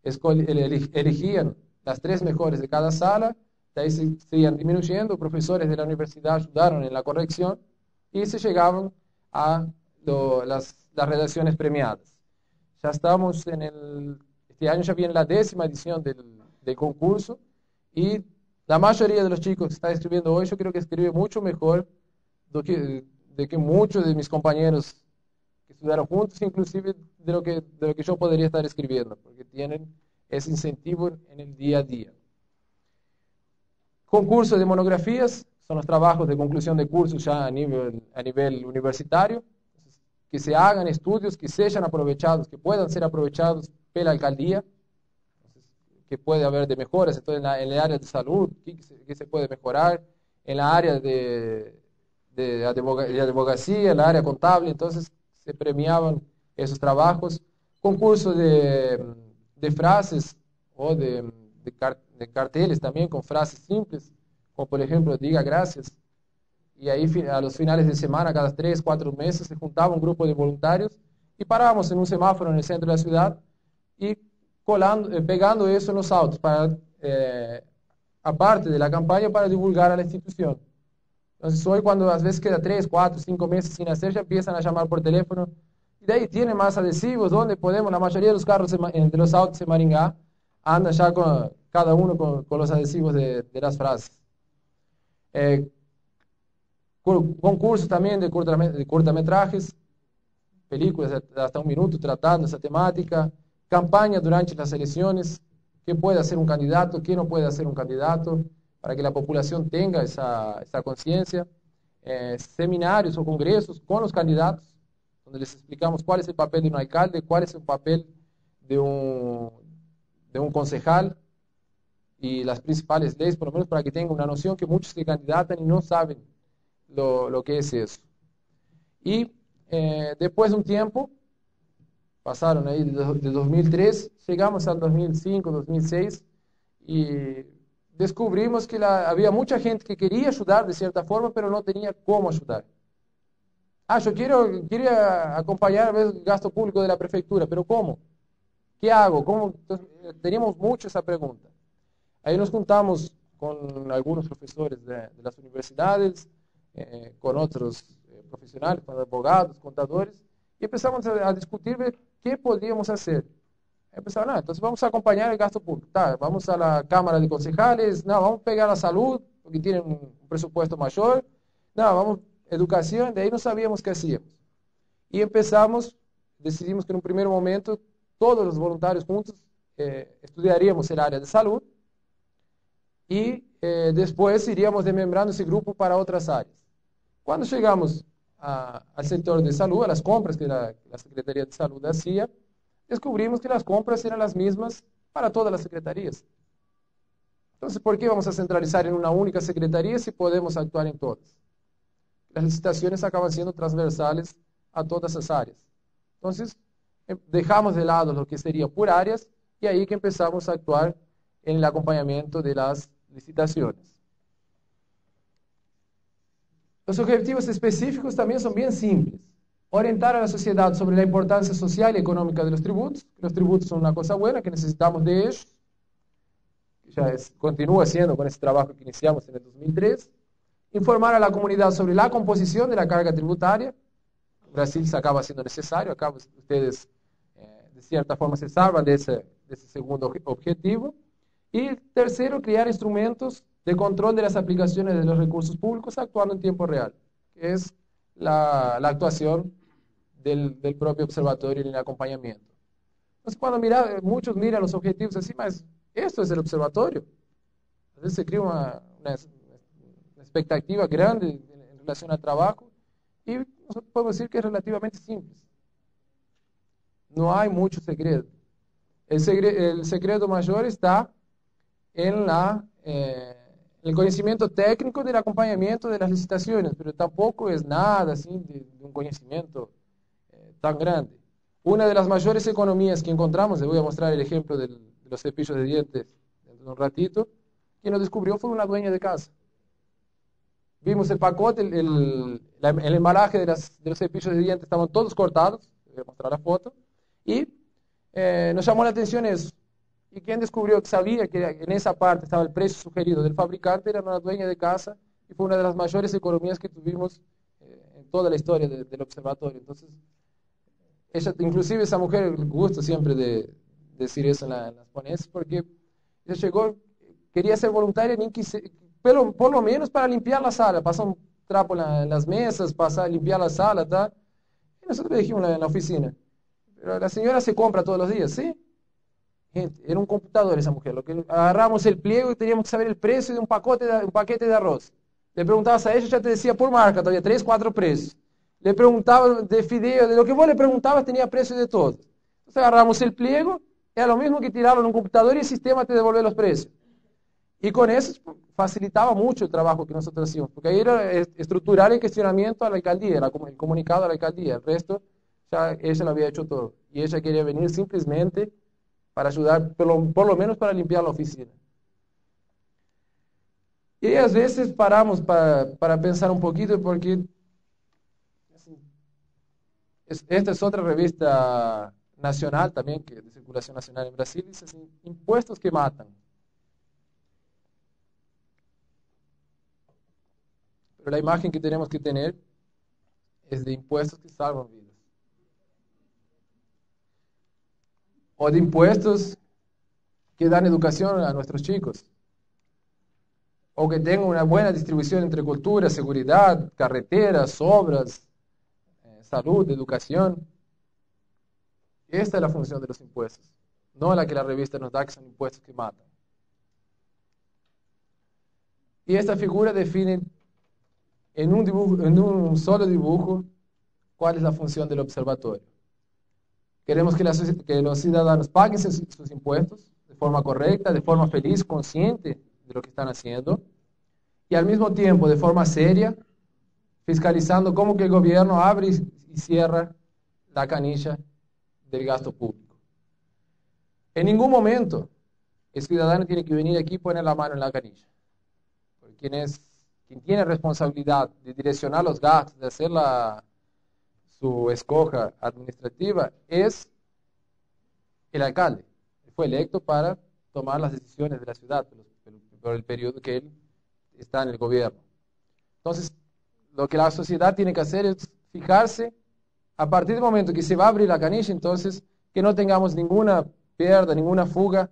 elegían las 3 mejores de cada sala. De ahí se iban disminuyendo, profesores de la universidad ayudaron en la corrección y se llegaban a las redacciones premiadas. Ya estamos este año ya viene la 10ª edición del concurso, y la mayoría de los chicos que están escribiendo hoy, yo creo que escribe mucho mejor de de que muchos de mis compañeros que estudiaron juntos, inclusive de lo que yo podría estar escribiendo, porque tienen ese incentivo en el día a día. Concursos de monografías, son los trabajos de conclusión de cursos ya a nivel universitario, que se hagan estudios que sean aprovechados, que puedan ser aprovechados por la alcaldía, que puede haber de mejoras. Entonces, en el área de salud, ¿qué se puede mejorar? En la área de abogacía, en la área contable. Entonces, se premiaban esos trabajos. Concursos de frases o de carteles también con frases simples, como por ejemplo, diga gracias. Y ahí a los finales de semana, cada 3, 4 meses, se juntaba un grupo de voluntarios y parábamos en un semáforo en el centro de la ciudad y pegando eso en los autos, aparte de la campaña, para divulgar a la institución. Entonces hoy, cuando a veces queda 3, 4, 5 meses sin hacer, ya empiezan a llamar por teléfono, y de ahí tienen más adhesivos, donde podemos, la mayoría de los carros de los autos en Maringá, andan ya cada uno con los adhesivos de las frases. Concursos también de cortometrajes, películas de hasta 1 minuto tratando esa temática, campaña durante las elecciones, qué puede hacer un candidato, qué no puede hacer un candidato, para que la población tenga esa conciencia. Seminarios o congresos con los candidatos, donde les explicamos cuál es el papel de un alcalde, cuál es el papel de un concejal, y las principales leyes, por lo menos para que tengan una noción, que muchos se candidatan y no saben lo que es eso. Y después de un tiempo, pasaron ahí de 2003, llegamos al 2005, 2006, y descubrimos que había mucha gente que quería ayudar de cierta forma, pero no tenía cómo ayudar. Yo quería acompañar el gasto público de la prefectura, pero ¿cómo? ¿Qué hago? ¿Cómo? Entonces, teníamos mucho esa pregunta. Ahí nos juntamos con algunos profesores de las universidades, con otros profesionales, con abogados, contadores, y empezamos a discutir qué podíamos hacer. Empezaron, entonces vamos a acompañar el gasto público, vamos a la Cámara de Concejales, vamos a pegar a salud, porque tienen un presupuesto mayor, vamos a educación. De ahí no sabíamos qué hacíamos. Y decidimos que en un primer momento, todos los voluntarios juntos estudiaríamos el área de salud, y después iríamos desmembrando ese grupo para otras áreas. Cuando llegamos al sector de salud, a las compras que la Secretaría de Salud hacía, descubrimos que las compras eran las mismas para todas las secretarías. Entonces, ¿por qué vamos a centralizar en una única secretaría si podemos actuar en todas? Las licitaciones acaban siendo transversales a todas esas áreas. Entonces, dejamos de lado lo que sería por áreas, y ahí que empezamos a actuar en el acompañamiento de las licitaciones. Los objetivos específicos también son bien simples. Orientar a la sociedad sobre la importancia social y económica de los tributos. Los tributos son una cosa buena, que necesitamos de ellos. Continúa siendo con ese trabajo que iniciamos en el 2003. Informar a la comunidad sobre la composición de la carga tributaria. En Brasil se acaba siendo necesario. Acá ustedes, de cierta forma, se salvan de ese segundo objetivo. Y tercero, crear instrumentos de control de las aplicaciones de los recursos públicos actuando en tiempo real, que es la actuación del propio observatorio en el acompañamiento. Entonces, cuando muchos miran los objetivos así, esto es el observatorio. A veces se crea una expectativa grande en relación al trabajo, y nosotros podemos decir que es relativamente simple. No hay mucho secreto. El secreto mayor está en el conocimiento técnico del acompañamiento de las licitaciones, pero tampoco es nada así de un conocimiento tan grande. Una de las mayores economías que encontramos, les voy a mostrar el ejemplo de los cepillos de dientes en un ratito, quien lo descubrió fue una dueña de casa. Vimos el pacote, el embalaje de los cepillos de dientes, estaban todos cortados, les voy a mostrar la foto, y nos llamó la atención eso. Y quien descubrió, que sabía que en esa parte estaba el precio sugerido del fabricante, era una dueña de casa, y fue una de las mayores economías que tuvimos en toda la historia del observatorio. Entonces, inclusive esa mujer, gusta siempre de decir eso en las ponencias, porque ella llegó, quería ser voluntaria, pero por lo menos para limpiar la sala. Pasó trapo en las mesas, pasar, limpiar la sala, tal. Y nosotros le dijimos en la oficina, pero la señora se compra todos los días, ¿sí? Gente, era un computador esa mujer. Lo que agarramos el pliego y teníamos que saber el precio de un paquete de arroz. Le preguntabas a ella, ya te decía por marca, todavía 3, 4 precios. Le preguntaba de fideo, de lo que vos le preguntabas tenía precio de todo. Entonces agarramos el pliego, era lo mismo que tirarlo en un computador y el sistema te devolvía los precios. Y con eso facilitaba mucho el trabajo que nosotros hacíamos, porque ahí era estructurar el cuestionamiento a la alcaldía, el comunicado a la alcaldía. El resto, ya ella lo había hecho todo. Y ella quería venir simplemente para ayudar, por lo menos para limpiar la oficina. Y a veces paramos para pensar un poquito, porque esta es otra revista nacional también, que de circulación nacional en Brasil, dice así, impuestos que matan. Pero la imagen que tenemos que tener es de impuestos que salvan vidas. O de impuestos que dan educación a nuestros chicos. O que tengan una buena distribución entre cultura, seguridad, carreteras, obras, salud, educación. Esta es la función de los impuestos, no la que la revista nos da, que son impuestos que matan. Y esta figura define en un solo dibujo cuál es la función del observatorio. Queremos que los ciudadanos paguen sus impuestos de forma correcta, de forma feliz, consciente de lo que están haciendo, y al mismo tiempo, de forma seria, fiscalizando cómo que el gobierno abre y cierra la canilla del gasto público. En ningún momento el ciudadano tiene que venir aquí y poner la mano en la canilla. Porque quien tiene responsabilidad de direccionar los gastos, de hacer su escoja administrativa, es el alcalde. Él fue electo para tomar las decisiones de la ciudad por el periodo que él está en el gobierno. Entonces, lo que la sociedad tiene que hacer es fijarse, a partir del momento que se va a abrir la canilla, entonces, que no tengamos ninguna pérdida, ninguna fuga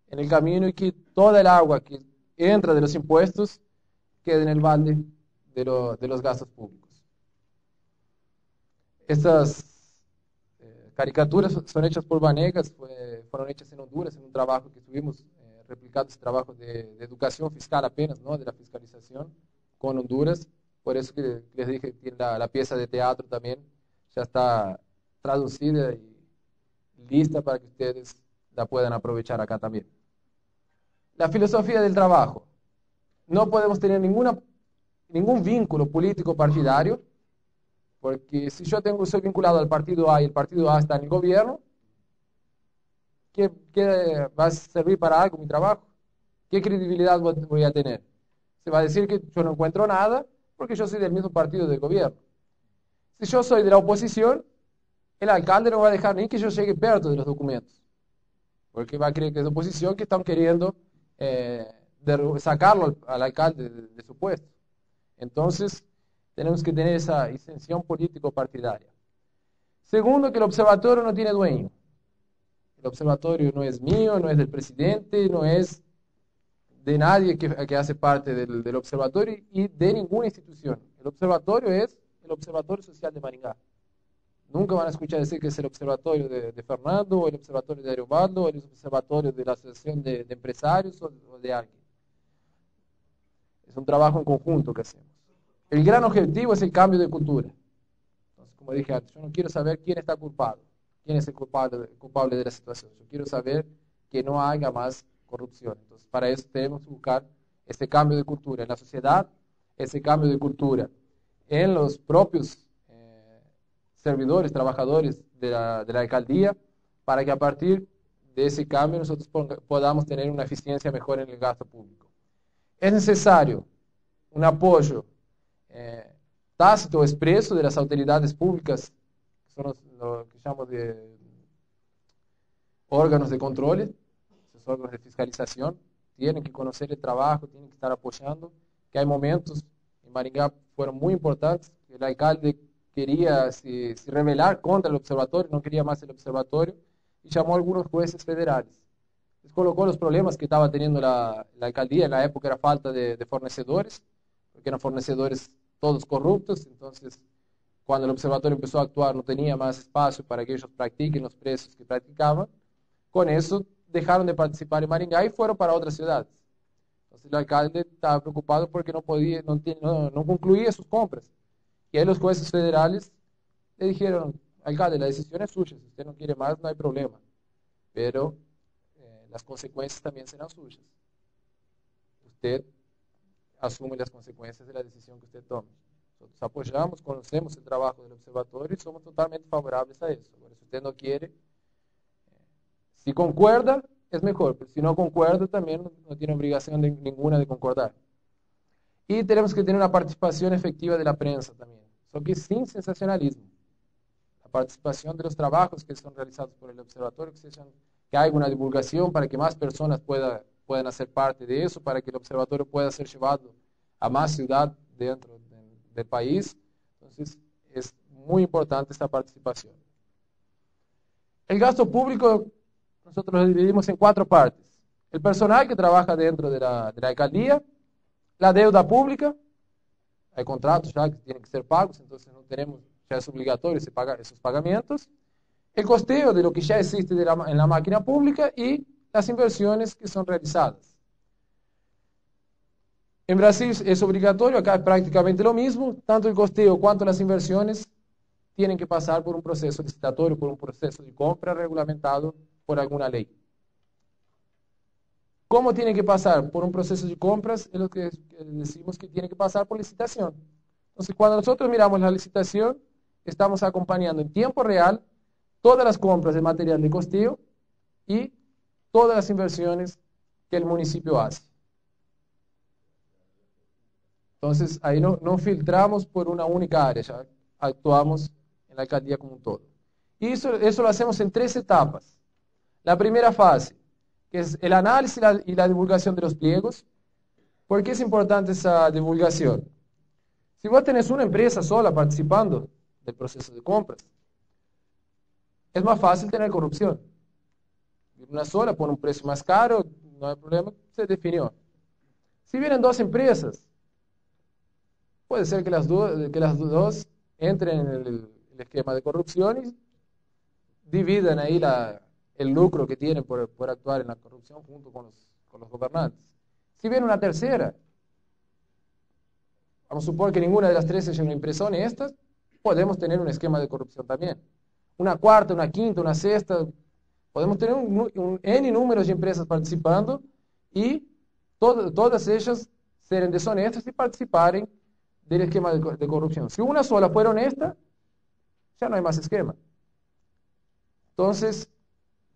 en el camino, y que toda el agua que entra de los impuestos quede en el balde de los gastos públicos. Estas caricaturas son hechas por Vanegas, fueron hechas en Honduras, en un trabajo que estuvimos replicando, ese trabajo de educación fiscal apenas, ¿no? De la fiscalización con Honduras. Por eso que les dije que la pieza de teatro también ya está traducida y lista para que ustedes la puedan aprovechar acá también. La filosofía del trabajo. No podemos tener ningún vínculo político partidario, porque si yo soy vinculado al partido A y el partido A está en el gobierno, ¿qué va a servir para algo mi trabajo? ¿Qué credibilidad voy a tener? Se va a decir que yo no encuentro nada porque yo soy del mismo partido del gobierno. Si yo soy de la oposición, el alcalde no va a dejar ni que yo llegue perto de los documentos, porque va a creer que es oposición, que están queriendo sacarlo al alcalde de su puesto. Entonces, tenemos que tener esa exención político-partidaria. Segundo, que el observatorio no tiene dueño. El observatorio no es mío, no es del presidente, no es de nadie que hace parte del observatorio y de ninguna institución. El observatorio es el Observatorio Social de Maringá. Nunca van a escuchar decir que es el observatorio de Fernando, o el observatorio de Ariobaldo, o el observatorio de la Asociación de Empresarios o de alguien. Es un trabajo en conjunto que hacemos. El gran objetivo es el cambio de cultura. Entonces, como dije antes, yo no quiero saber quién está culpado, quién es el culpable de la situación. Yo quiero saber que no haya más corrupción. Entonces, para eso tenemos que buscar este cambio de cultura en la sociedad, ese cambio de cultura en los propios servidores, trabajadores de la alcaldía, para que a partir de ese cambio nosotros podamos tener una eficiencia mejor en el gasto público. Es necesario un apoyo tácito o expreso de las autoridades públicas, que son lo que llamamos de órganos de control, esos órganos de fiscalización, tienen que conocer el trabajo, tienen que estar apoyando, que hay momentos en Maringá fueron muy importantes, que el alcalde quería se rebelar contra el observatorio, no quería más el observatorio, y llamó a algunos jueces federales. Les colocó los problemas que estaba teniendo la alcaldía. En la época era falta de fornecedores, porque eran fornecedores todos corruptos. Entonces, cuando el observatorio empezó a actuar, no tenía más espacio para que ellos practiquen los precios que practicaban. Con eso, dejaron de participar en Maringá y fueron para otras ciudades. Entonces, el alcalde estaba preocupado porque no podía, no concluía sus compras. Y ahí los jueces federales le dijeron: alcalde, la decisión es suya, si usted no quiere más, no hay problema. Pero las consecuencias también serán suyas. Usted asume las consecuencias de la decisión que usted tome. Nosotros apoyamos, conocemos el trabajo del observatorio y somos totalmente favorables a eso. Por eso usted no quiere, si concuerda, es mejor, pero si no concuerda, también no tiene obligación ninguna de concordar. Y tenemos que tener una participación efectiva de la prensa también, solo que sin sensacionalismo. La participación de los trabajos que son realizados por el observatorio, que haya una divulgación para que más personas puedan hacer parte de eso, para que el observatorio pueda ser llevado a más ciudad dentro del país. Entonces, es muy importante esta participación. El gasto público, nosotros lo dividimos en 4 partes. El personal que trabaja dentro de la alcaldía, la deuda pública, hay contratos ya que tienen que ser pagos, entonces no tenemos, ya es obligatorio pagar esos pagamientos. El costeo de lo que ya existe en la máquina pública y las inversiones que son realizadas. En Brasil es obligatorio, acá es prácticamente lo mismo, tanto el costeo cuanto las inversiones tienen que pasar por un proceso licitatorio, por un proceso de compra regulamentado por alguna ley. ¿Cómo tiene que pasar? Por un proceso de compras, es lo que decimos que tiene que pasar por licitación. Entonces, cuando nosotros miramos la licitación, estamos acompañando en tiempo real todas las compras de material de costeo y todas las inversiones que el municipio hace. Entonces, ahí no filtramos por una única área, ya actuamos en la alcaldía como un todo. Y eso lo hacemos en 3 etapas. La primera fase, que es el análisis y la divulgación de los pliegos. ¿Por qué es importante esa divulgación? Si vos tenés una empresa sola participando del proceso de compras, es más fácil tener corrupción. Una sola pone un precio más caro, no hay problema, se definió. Si vienen 2 empresas, puede ser que las dos entren en el esquema de corrupción y dividan ahí el lucro que tienen por actuar en la corrupción junto con los gobernantes. Si viene una tercera, vamos a suponer que ninguna de las 3 es una empresa honesta, podemos tener un esquema de corrupción también. Una cuarta, una quinta, una sexta, podemos tener un N número de empresas participando y todas ellas serán deshonestas y participarem del esquema de corrupción. Si una sola fuera honesta, ya no hay más esquema. Entonces,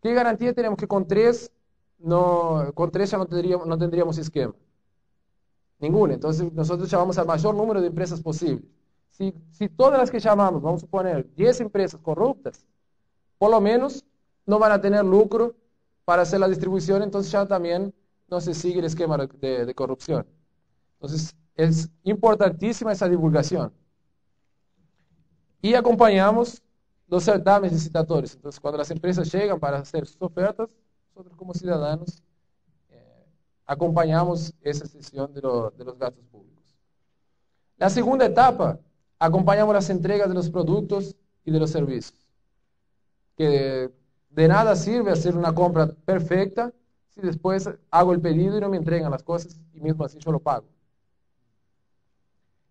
¿qué garantía tenemos que con 3 ya no tendríamos esquema? Ninguna. Entonces, nosotros llamamos al mayor número de empresas posible. Si todas las que llamamos, vamos a suponer 10 empresas corruptas, por lo menos no van a tener lucro para hacer la distribución, entonces ya también no se sigue el esquema de corrupción. Entonces, es importantísima esa divulgación. Y acompañamos los certámenes licitatorios. Entonces, cuando las empresas llegan para hacer sus ofertas, nosotros como ciudadanos acompañamos esa sesión de los gastos públicos. La segunda etapa, acompañamos las entregas de los productos y de los servicios. Que de nada sirve hacer una compra perfecta si después hago el pedido y no me entregan las cosas y mismo así yo lo pago.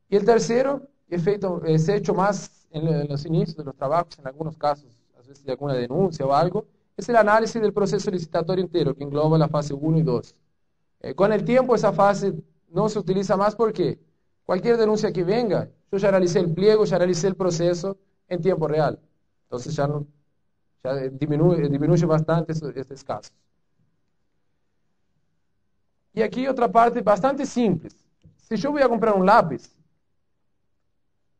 Y el tercero, es hecho más en los inicios de los trabajos, en algunos casos, a veces de alguna denuncia o algo, es el análisis del proceso licitatorio entero, que engloba la fase 1 y 2. Con el tiempo esa fase no se utiliza más porque cualquier denuncia que venga, yo ya realicé el pliego, ya realicé el proceso en tiempo real. Entonces ya disminuye bastante estos casos. Y aquí otra parte bastante simple. Si yo voy a comprar un lápiz,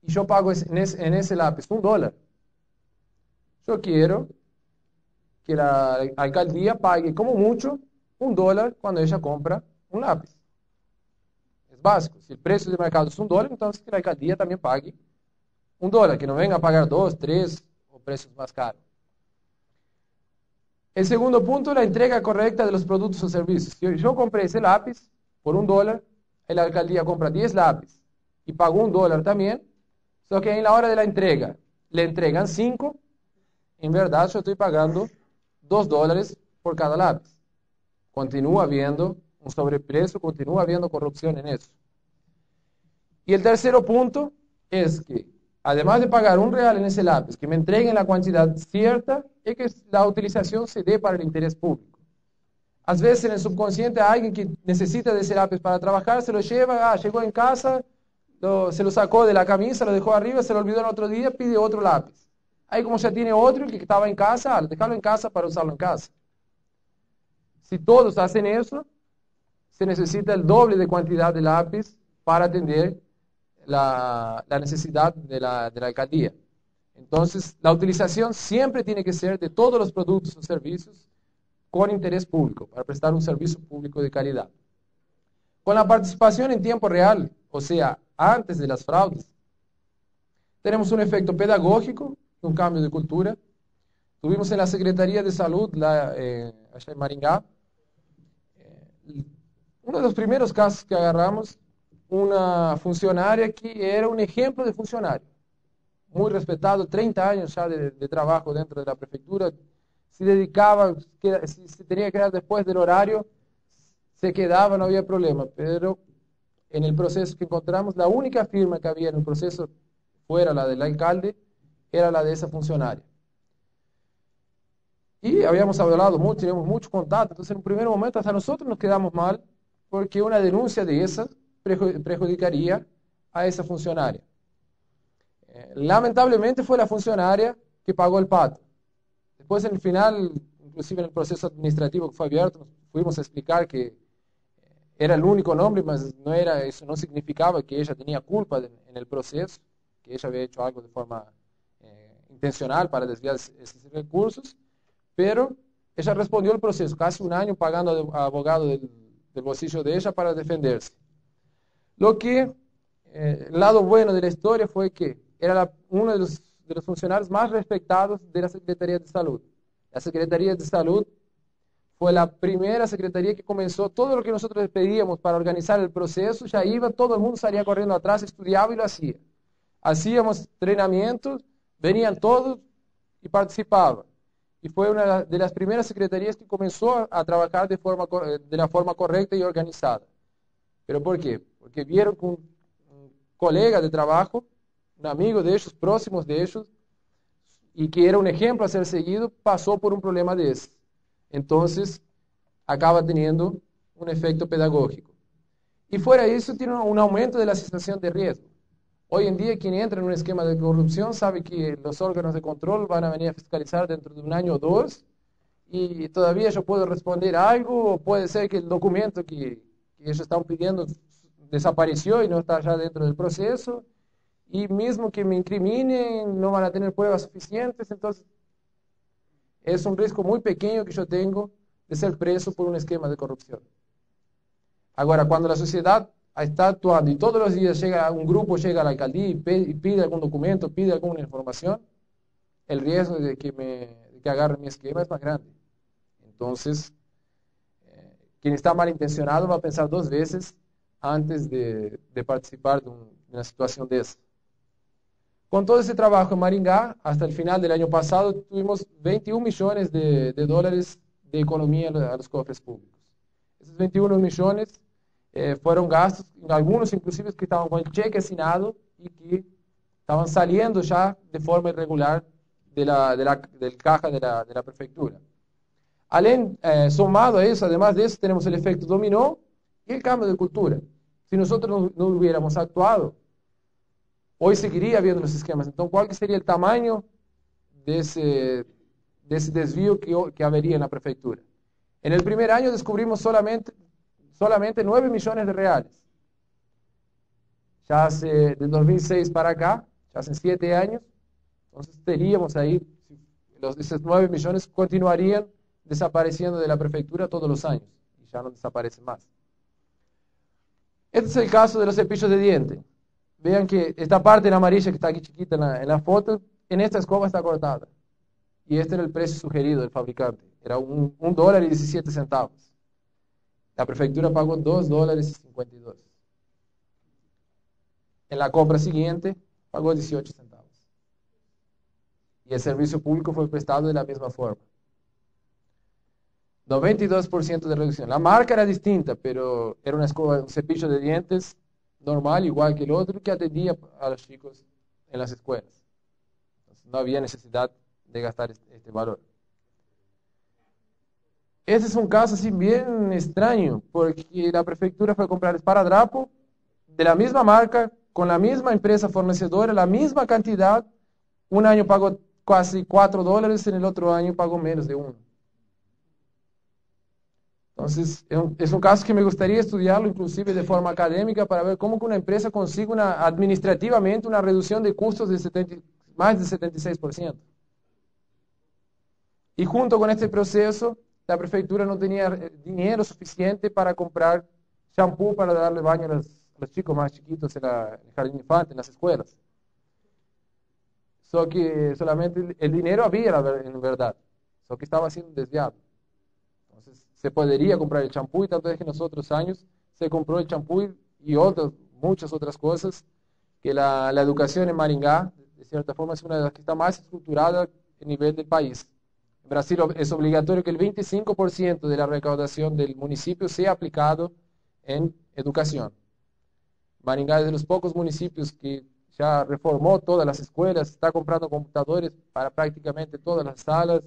y yo pago en ese lápiz $1, yo quiero que la alcaldía pague como mucho $1 cuando ella compra un lápiz. Es básico. Si el precio de mercado es $1, entonces que la alcaldía también pague $1, que no venga a pagar 2, 3 o precios más caros. El segundo punto, la entrega correcta de los productos o servicios. Si yo compré ese lápiz por $1, la alcaldía compra 10 lápices. y pagó $1 también, solo que en la hora de la entrega le entregan 5, en verdad yo estoy pagando $2 por cada lápiz. Continúa habiendo un sobreprecio, continúa habiendo corrupción en eso. Y el tercer punto es que, además de pagar $1 en ese lápiz, que me entreguen la cantidad cierta y que la utilización se dé para el interés público. A veces en el subconsciente hay alguien que necesita de ese lápiz para trabajar, se lo lleva, llegó en casa, se lo sacó de la camisa, lo dejó arriba, se lo olvidó el otro día, pide otro lápiz. Ahí como ya tiene otro, el que estaba en casa, dejarlo en casa para usarlo en casa. Si todos hacen eso, se necesita el doble de cantidad de lápiz para atender la necesidad de la alcaldía. Entonces, la utilización siempre tiene que ser de todos los productos o servicios con interés público, para prestar un servicio público de calidad. Con la participación en tiempo real, o sea, antes de las fraudes, tenemos un efecto pedagógico, un cambio de cultura. Tuvimos en la Secretaría de Salud, allá en Maringá, uno de los primeros casos que agarramos, una funcionaria que era un ejemplo de funcionario, muy respetado, 30 años ya de trabajo dentro de la prefectura, se dedicaba, si se tenía que quedar después del horario, se quedaba, no había problema, pero en el proceso que encontramos, la única firma que había en el proceso, fuera la del alcalde, era la de esa funcionaria. Y habíamos hablado mucho, teníamos mucho contacto, entonces en un primer momento hasta nosotros nos quedamos mal, porque una denuncia de esa perjudicaría a esa funcionaria. Lamentablemente fue la funcionaria que pagó el pato. Después en el final, inclusive en el proceso administrativo que fue abierto, nos fuimos a explicar que era el único nombre, mas eso no significaba que ella tenía culpa en el proceso, que ella había hecho algo de forma intencional para desviar esos recursos, pero ella respondió el proceso, casi un año pagando a abogado del bolsillo de ella para defenderse. Lo que, el lado bueno de la historia fue que era uno de los funcionarios más respetados de la Secretaría de Salud. La Secretaría de Salud fue la primera secretaría que comenzó todo lo que nosotros pedíamos para organizar el proceso, ya iba, todo el mundo salía corriendo atrás, estudiaba y lo hacía. Hacíamos entrenamientos, venían todos y participaban. Y fue una de las primeras secretarías que comenzó a trabajar de la forma correcta y organizada. ¿Pero por qué? Porque vieron que un colega de trabajo, un amigo de ellos, próximos de ellos, y que era un ejemplo a ser seguido, pasó por un problema de ese. Entonces, acaba teniendo un efecto pedagógico. Y fuera de eso, tiene un aumento de la sensación de riesgo. Hoy en día, quien entra en un esquema de corrupción sabe que los órganos de control van a venir a fiscalizar dentro de un año o dos, y todavía yo puedo responder algo, o puede ser que el documento que ellos están pidiendo desapareció y no está ya dentro del proceso, y mismo que me incriminen, no van a tener pruebas suficientes. Entonces, es un riesgo muy pequeño que yo tengo de ser preso por un esquema de corrupción. Ahora, cuando la sociedad está actuando y todos los días un grupo llega a la alcaldía y pide algún documento, pide alguna información, el riesgo de que agarre mi esquema es más grande. Entonces, quien está malintencionado va a pensar 2 veces antes de participar de una situación de esa. Con todo ese trabajo en Maringá, hasta el final del año pasado, tuvimos 21 millones de dólares de economía a los cofres públicos. Esos 21 millones fueron gastos, algunos inclusive que estaban con el cheque asignado y que estaban saliendo ya de forma irregular del caja de la prefectura. Sumado a eso, además de eso, tenemos el efecto dominó y el cambio de cultura. Si nosotros no hubiéramos actuado, hoy seguiría habiendo los esquemas. Entonces, ¿cuál sería el tamaño de ese desvío que habría en la prefectura? En el primer año descubrimos solamente 9 millones de reales. Ya hace del 2006 para acá, ya hace 7 años, entonces teníamos ahí, esos 9 millones continuarían desapareciendo de la prefectura todos los años, y ya no desaparecen más. Este es el caso de los cepillos de dientes. Vean que esta parte en amarilla que está aquí chiquita en la foto, en esta escoba está cortada. Y este era el precio sugerido del fabricante. Era $1.17. La prefectura pagó $2.52. En la compra siguiente, pagó 18 centavos. Y el servicio público fue prestado de la misma forma. 92% de reducción. La marca era distinta, pero era una escoba, un cepillo de dientes normal, igual que el otro, que atendía a los chicos en las escuelas. Entonces, no había necesidad de gastar este valor. Este es un caso así bien extraño, porque la prefectura fue a comprar esparadrapo de la misma marca, con la misma empresa fornecedora, la misma cantidad. Un año pagó casi $4, en el otro año pagó menos de $1. Entonces, es un caso que me gustaría estudiarlo, inclusive de forma académica, para ver cómo que una empresa consigue administrativamente una reducción de costos de más de 76%. Y junto con este proceso, la prefectura no tenía dinero suficiente para comprar shampoo para darle baño a los chicos más chiquitos en el jardín infante, en las escuelas. Solo que solamente el dinero había en verdad, solo que estaba siendo desviado. Entonces, se podría comprar el champú, y tanto es que en los otros años se compró el champú y muchas otras cosas, que la educación en Maringá, de cierta forma, es una de las que está más estructurada a nivel del país. En Brasil es obligatorio que el 25% de la recaudación del municipio sea aplicado en educación. Maringá es de los pocos municipios que ya reformó todas las escuelas, está comprando computadores para prácticamente todas las salas.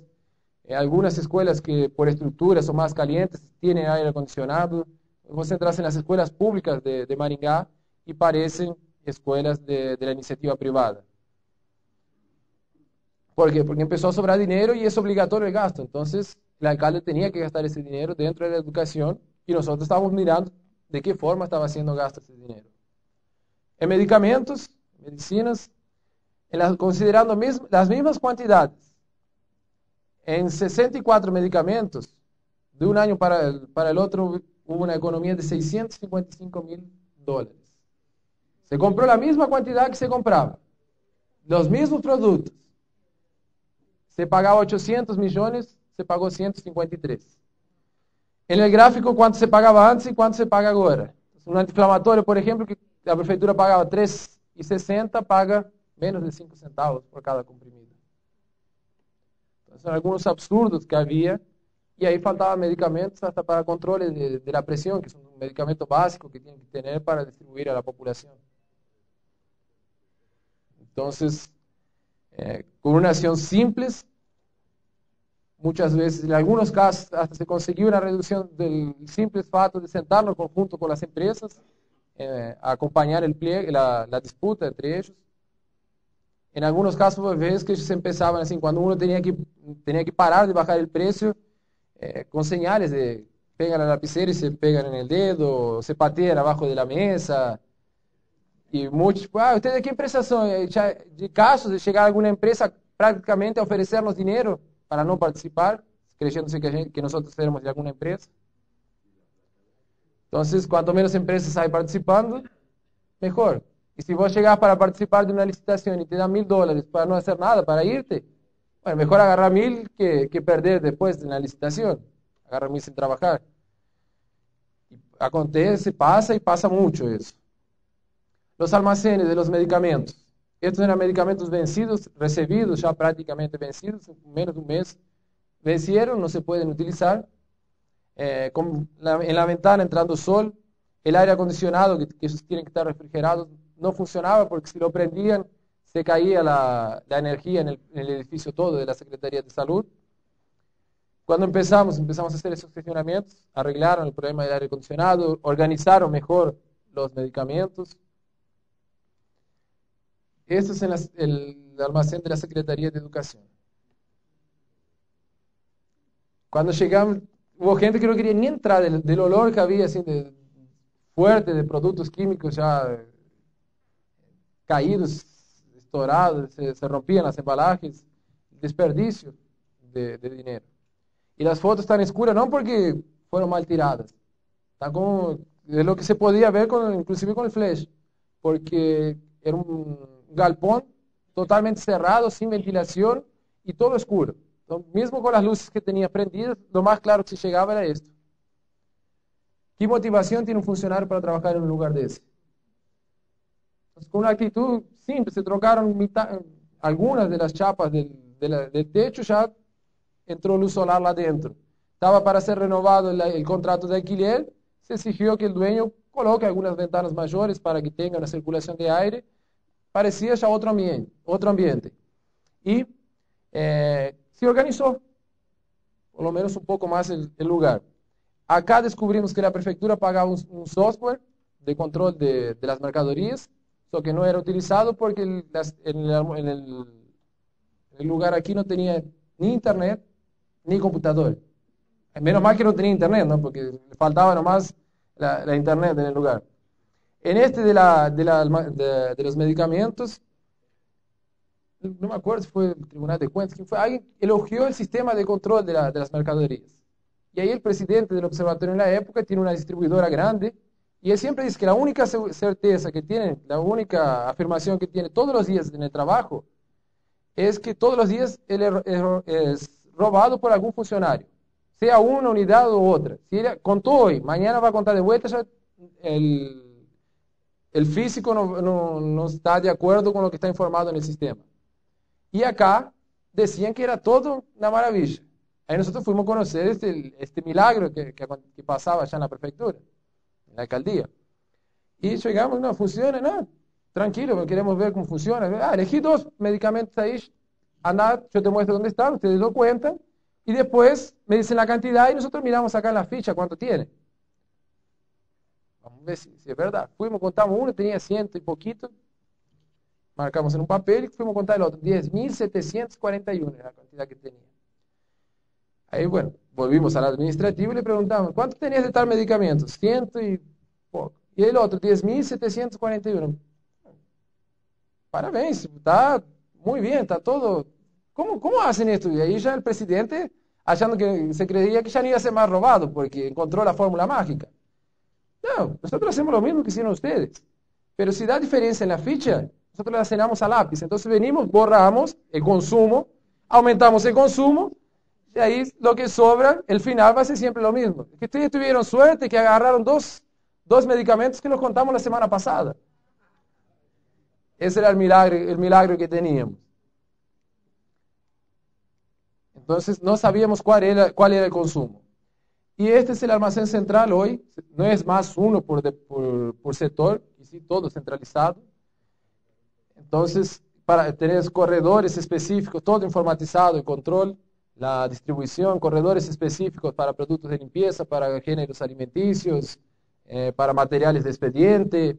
Algunas escuelas que por estructura son más calientes tienen aire acondicionado. Vos entras en las escuelas públicas de Maringá y parecen escuelas de la iniciativa privada. ¿Por qué? Porque empezó a sobrar dinero y es obligatorio el gasto. Entonces, el alcalde tenía que gastar ese dinero dentro de la educación y nosotros estábamos mirando de qué forma estaba haciendo gasto ese dinero. En medicamentos, medicinas, considerando las mismas cantidades, en 64 medicamentos, de un año para el otro, hubo una economía de $655,000. Se compró la misma cantidad que se compraba, los mismos productos. Se pagaba 800 millones, se pagó 153. En el gráfico, ¿cuánto se pagaba antes y cuánto se paga ahora? Un antiinflamatorio, por ejemplo, que la prefectura pagaba 3,60, paga menos de 5 centavos por cada comprimido. Entonces, son algunos absurdos que había, y ahí faltaban medicamentos hasta para controles de la presión, que es un medicamento básico que tienen que tener para distribuir a la población. Entonces, con una acción simple, muchas veces, en algunos casos, hasta se consiguió una reducción del simple fato de sentarnos junto con las empresas, a acompañar el pliegue, la disputa entre ellos. En algunos casos, ves que se empezaban así, cuando uno tenía que parar de bajar el precio, con señales de pegan la lapicera y se pegan en el dedo, se patean abajo de la mesa. Y muchos, ¿ustedes de qué empresa son? De casos de llegar a alguna empresa prácticamente a ofrecernos dinero para no participar, creyéndose que nosotros éramos de alguna empresa. Entonces, cuanto menos empresas hay participando, mejor. Y si vos llegás para participar de una licitación y te dan $1,000 para no hacer nada, para irte, bueno, mejor agarrar 1,000 que perder después de la licitación. Agarrar 1,000 sin trabajar. Y acontece, pasa y pasa mucho eso. Los almacenes de los medicamentos. Estos eran medicamentos vencidos, recibidos ya prácticamente vencidos, en menos de un mes vencieron, no se pueden utilizar. En la ventana entrando sol, el aire acondicionado, que esos tienen que estar refrigerados, no funcionaba porque si lo prendían se caía la energía en el edificio todo de la Secretaría de Salud. Cuando empezamos a hacer esos gestionamientos, arreglaron el problema del aire acondicionado, organizaron mejor los medicamentos. Esto es el almacén de la Secretaría de Educación. Cuando llegamos, hubo gente que no quería ni entrar del olor que había, así fuerte, de productos químicos ya caídos, estorados, se rompían las embalajes, desperdicio de dinero. Y las fotos están oscuras no porque fueron mal tiradas, están como de lo que se podía ver inclusive con el flash, porque era un galpón totalmente cerrado, sin ventilación y todo oscuro. Entonces, mismo con las luces que tenía prendidas, lo más claro que se llegaba era esto. ¿Qué motivación tiene un funcionario para trabajar en un lugar de ese? Entonces, con una actitud simple, se trocaron algunas de las chapas del techo, ya entró luz solar lá dentro. Estaba para ser renovado el contrato de alquiler, se exigió que el dueño coloque algunas ventanas mayores para que tenga una circulación de aire. Parecía ya otro ambiente. Y se organizó, por lo menos un poco más el lugar. Acá descubrimos que la prefectura pagaba un software de control de las mercaderías, lo que no era utilizado porque en el lugar aquí no tenía ni internet ni computador. Menos mal que no tenía internet, ¿no? Porque le faltaba nomás la internet en el lugar. En este de los medicamentos, no me acuerdo si fue el Tribunal de Cuentas, quién fue, alguien elogió el sistema de control de las mercaderías. Y ahí el presidente del observatorio en la época tiene una distribuidora grande, y él siempre dice que la única certeza que tiene, la única afirmación que tiene todos los días en el trabajo, es que todos los días él es robado por algún funcionario, sea una unidad u otra. Si él contó hoy, mañana va a contar de vuelta, ya el físico no está de acuerdo con lo que está informado en el sistema. Y acá decían que era todo una maravilla. Ahí nosotros fuimos a conocer este milagro que pasaba allá en la prefectura, en la alcaldía. Y llegamos, no, funciona, no, tranquilo, queremos ver cómo funciona. Elegí 2 medicamentos ahí, andá, yo te muestro dónde están, ustedes lo cuentan, y después me dicen la cantidad y nosotros miramos acá en la ficha cuánto tiene. Vamos a ver si es verdad. Fuimos, contamos uno, tenía 100 y poquito, marcamos en un papel y fuimos a contar el otro, 10.741 era la cantidad que tenía. Ahí, bueno, volvimos al administrativo y le preguntamos, ¿cuánto tenías de tal medicamento? 100 y poco. Y el otro, 10.741. Parabéns, está muy bien, está todo. ¿Cómo hacen esto? Y ahí ya el presidente, achando que se creía que ya no iba a ser más robado porque encontró la fórmula mágica. No, nosotros hacemos lo mismo que hicieron ustedes. Pero si da diferencia en la ficha, nosotros la cenamos a lápiz. Entonces venimos, borramos el consumo, aumentamos el consumo, y ahí lo que sobra, el final va a ser siempre lo mismo. Que ustedes tuvieron suerte que agarraron dos medicamentos que nos contamos la semana pasada. Ese era el milagro que teníamos. Entonces no sabíamos cuál era el consumo. Y este es el almacén central hoy. No es más uno por sector, y sí todo centralizado. Entonces, para tener corredores específicos, todo informatizado, el control, la distribución, corredores específicos para productos de limpieza, para géneros alimenticios, para materiales de expediente.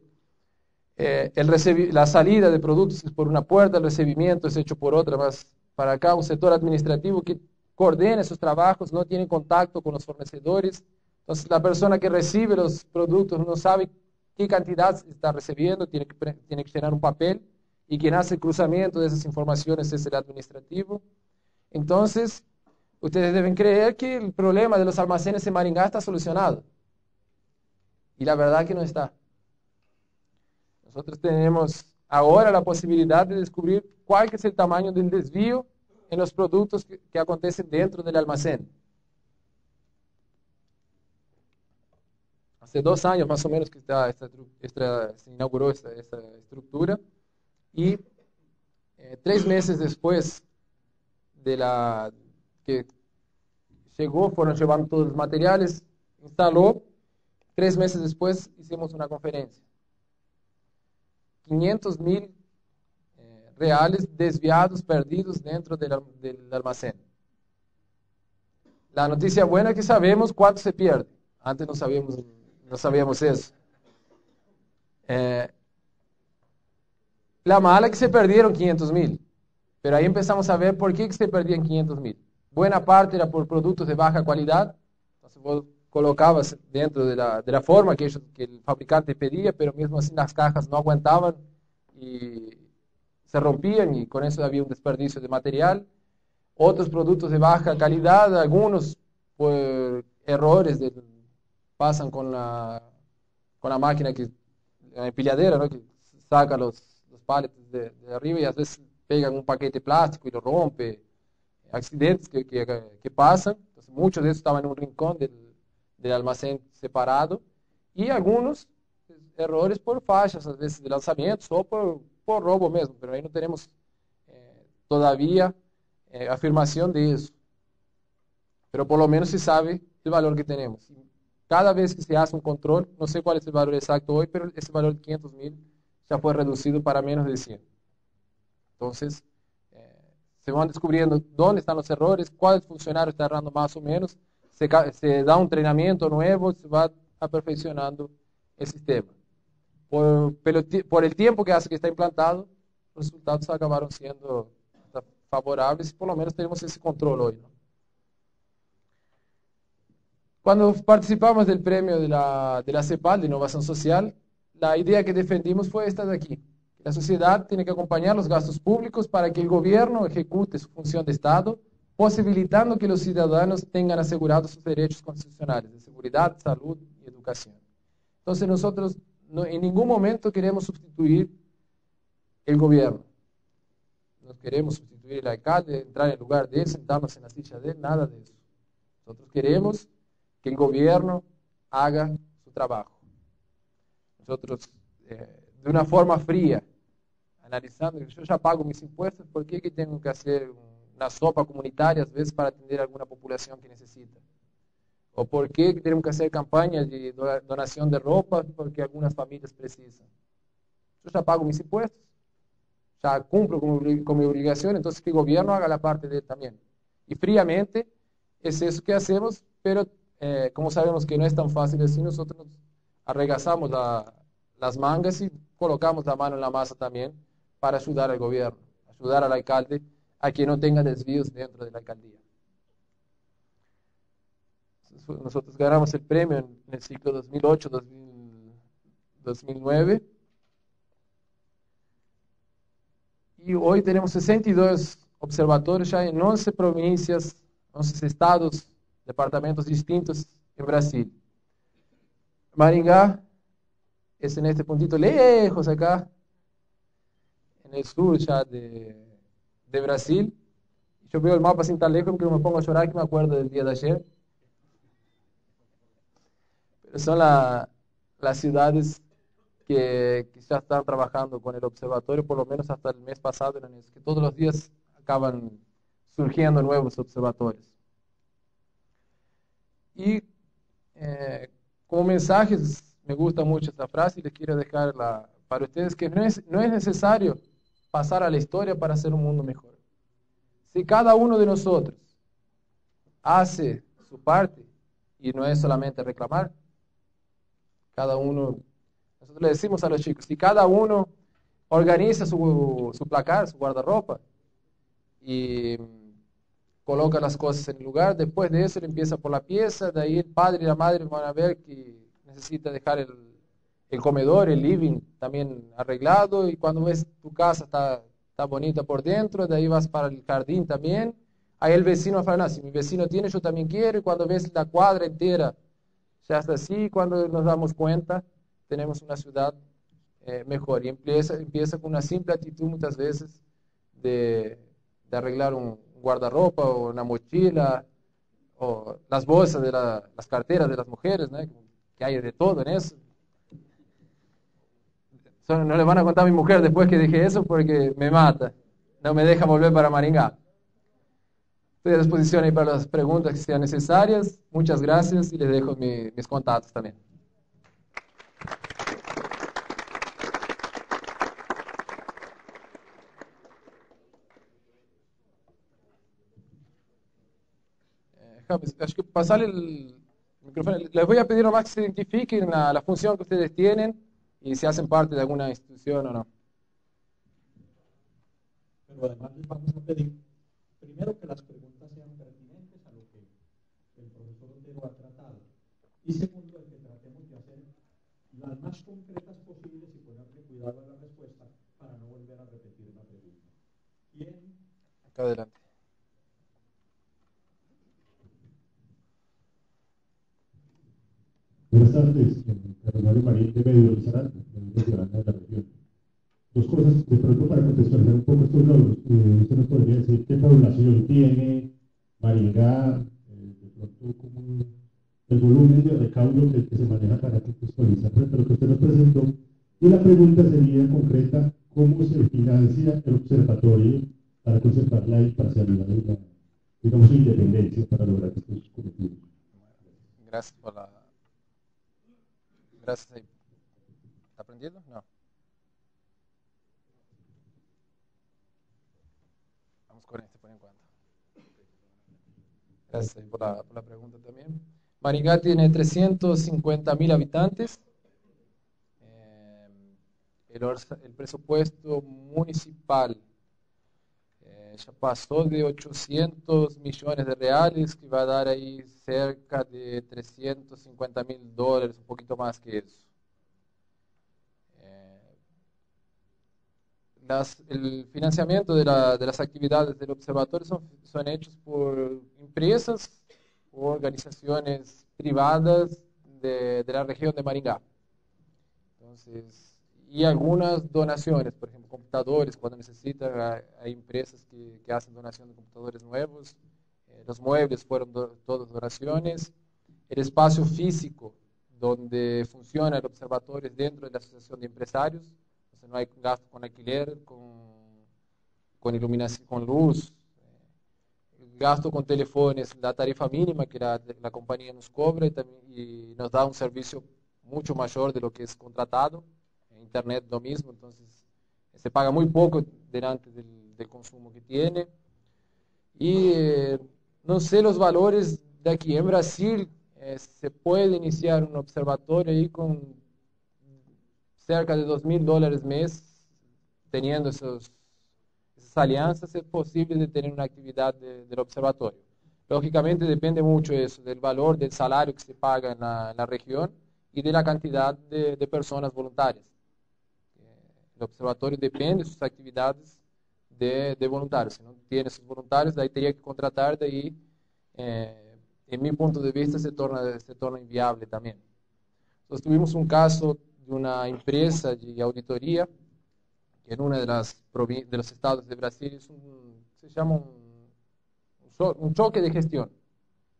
La salida de productos es por una puerta, el recibimiento es hecho por otra, más para acá un sector administrativo que coordena esos trabajos, no tiene contacto con los fornecedores. Entonces la persona que recibe los productos no sabe qué cantidad está recibiendo, tiene que llenar un papel, y quien hace el cruzamiento de esas informaciones es el administrativo. Entonces, ustedes deben creer que el problema de los almacenes en Maringá está solucionado. Y la verdad que no está. Nosotros tenemos ahora la posibilidad de descubrir cuál es el tamaño del desvío en los productos que acontecen dentro del almacén. Hace 2 años más o menos que se inauguró esta estructura, y 3 meses después de que llegó, fueron llevando todos los materiales, instaló, 3 meses después hicimos una conferencia. 500.000 reales desviados, perdidos dentro del almacén. La noticia buena es que sabemos cuánto se pierde. Antes no sabíamos eso. La mala es que se perdieron 500.000. Pero ahí empezamos a ver por qué se perdían 500.000. Buena parte era por productos de baja calidad. Entonces vos colocabas dentro de la forma que el fabricante pedía, pero mismo así las cajas no aguantaban y se rompían, y con eso había un desperdicio de material. Otros productos de baja calidad, algunos por errores pasan con la máquina, la empilladera, ¿no? Que saca los paletes de arriba y a veces pegan un paquete plástico y lo rompe. Accidentes que pasan. Entonces, muchos de esos estaban en un rincón del almacén separado, y algunos errores por fallas, a veces de lanzamientos o por robo mesmo, pero ahí no tenemos todavía afirmación de eso. Pero por lo menos se sabe el valor que tenemos. Cada vez que se hace un control, no sé cuál es el valor exacto hoy, pero ese valor de 500.000 ya fue reducido para menos de 100. Entonces, se van descubriendo dónde están los errores, cuál funcionario está errando más o menos, se da un entrenamiento nuevo, se va aperfeccionando el sistema. Por el tiempo que hace que está implantado, los resultados acabaron siendo favorables y por lo menos tenemos ese control hoy, ¿no? Cuando participamos del premio de la CEPAL de Innovación Social, la idea que defendimos fue esta de aquí. La sociedad tiene que acompañar los gastos públicos para que el gobierno ejecute su función de Estado, posibilitando que los ciudadanos tengan asegurados sus derechos constitucionales de seguridad, salud y educación. Entonces nosotros en ningún momento queremos sustituir el gobierno. No queremos sustituir el alcalde, entrar en el lugar de él, sentarnos en la silla de él, nada de eso. Nosotros queremos que el gobierno haga su trabajo. Nosotros, de una forma fría, analizando, yo ya pago mis impuestos, ¿por qué que tengo que hacer una sopa comunitaria, a veces, para atender a alguna población que necesita? ¿O por qué tenemos que hacer campañas de donación de ropa porque algunas familias precisan? Yo ya pago mis impuestos, ya cumplo con mi obligación, entonces que el gobierno haga la parte de él también. Y fríamente es eso que hacemos, pero como sabemos que no es tan fácil así, nosotros arregazamos las mangas y colocamos la mano en la masa también para ayudar al gobierno, ayudar al alcalde a que no tenga desvíos dentro de la alcaldía. Nosotros ganamos el premio en el ciclo 2008-2009 y hoy tenemos 62 observatorios ya en 11 provincias, 11 estados, departamentos distintos en Brasil. Maringá es en este puntito lejos acá, en el sur ya de Brasil. Yo veo el mapa sin tan lejos que me pongo a llorar que me acuerdo del día de ayer. Pero son las ciudades que ya están trabajando con el observatorio, por lo menos hasta el mes pasado, que todos los días acaban surgiendo nuevos observatorios. Y como mensajes, me gusta mucho esta frase y les quiero dejar para ustedes que no es necesario pasar a la historia para hacer un mundo mejor. Si cada uno de nosotros hace su parte, y no es solamente reclamar, nosotros le decimos a los chicos, si cada uno organiza su placar, su guardarropa, y coloca las cosas en el lugar, después de eso le empieza por la pieza, de ahí el padre y la madre van a ver que necesita dejar el comedor, el living también arreglado, y cuando ves tu casa está bonita por dentro, de ahí vas para el jardín también, ahí el vecino va a falar, no, si mi vecino tiene, yo también quiero, y cuando ves la cuadra entera, ya está así, cuando nos damos cuenta, tenemos una ciudad mejor, y empieza con una simple actitud muchas veces de arreglar un guardarropa o una mochila o las bolsas de las carteras de las mujeres, ¿no? Que hay de todo en eso. No le van a contar a mi mujer después que dije eso porque me mata, no me deja volver para Maringá. Estoy a disposición ahí para las preguntas que sean necesarias. Muchas gracias y les dejo mis contactos también. Acho que pasarle el micrófono. Les voy a pedir nomás que se identifiquen la función que ustedes tienen y si hacen parte de alguna institución o no. Pero además les vamos a pedir, primero, que las preguntas sean pertinentes a lo que el profesor Otero ha tratado. Y segundo, que tratemos de hacer las más concretas posibles y ponerle cuidado a la respuesta para no volver a repetir la pregunta. ¿Quién? Acá adelante. Buenas tardes, Carlos Marín de Medio Lizarán, de la región. Dos cosas, de pronto para contextualizar un poco estos logros. Usted nos podría decir qué población tiene Maringá, de pronto cómo el volumen de recaudo que se maneja para contextualizar frente a lo que usted nos presentó. Y la pregunta sería concreta, ¿cómo se financia el observatorio para conservar la imparcialidad y la, digamos, su independencia para lograr estos cometidos? Gracias por la... Gracias. ¿Está aprendido? No. Vamos con este por enquanto. Gracias por la pregunta también. Maringá tiene 350.000 habitantes. El presupuesto municipal ya pasó de 800 millones de reales, que va a dar ahí cerca de 350.000 dólares, un poquito más que eso. El financiamiento de las actividades del observatorio son hechos por empresas o organizaciones privadas de la región de Maringá. Entonces, y algunas donaciones, por ejemplo, computadores, cuando necesitan, hay empresas que hacen donación de computadores nuevos. Los muebles fueron todas donaciones. El espacio físico donde funciona el observatorio es dentro de la asociación de empresarios. Entonces no hay gasto con alquiler, con iluminación, con luz, gasto con teléfonos, la tarifa mínima que la compañía nos cobra y nos da un servicio mucho mayor de lo que es contratado. Internet lo mismo, entonces se paga muy poco delante del consumo que tiene. Y no sé los valores de aquí en Brasil. Se puede iniciar un observatorio ahí con cerca de $2.000 mes, teniendo esas alianzas. Es posible de tener una actividad del observatorio. Lógicamente depende mucho eso, del valor del salario que se paga en la región y de la cantidad de personas voluntarias. El observatorio depende de sus actividades de voluntarios. Si no tiene sus voluntarios, ahí tenía que contratar, de ahí, en mi punto de vista, se torna inviable también. Entonces tuvimos un caso de una empresa de auditoría que en una de los estados de Brasil se llama un choque de gestión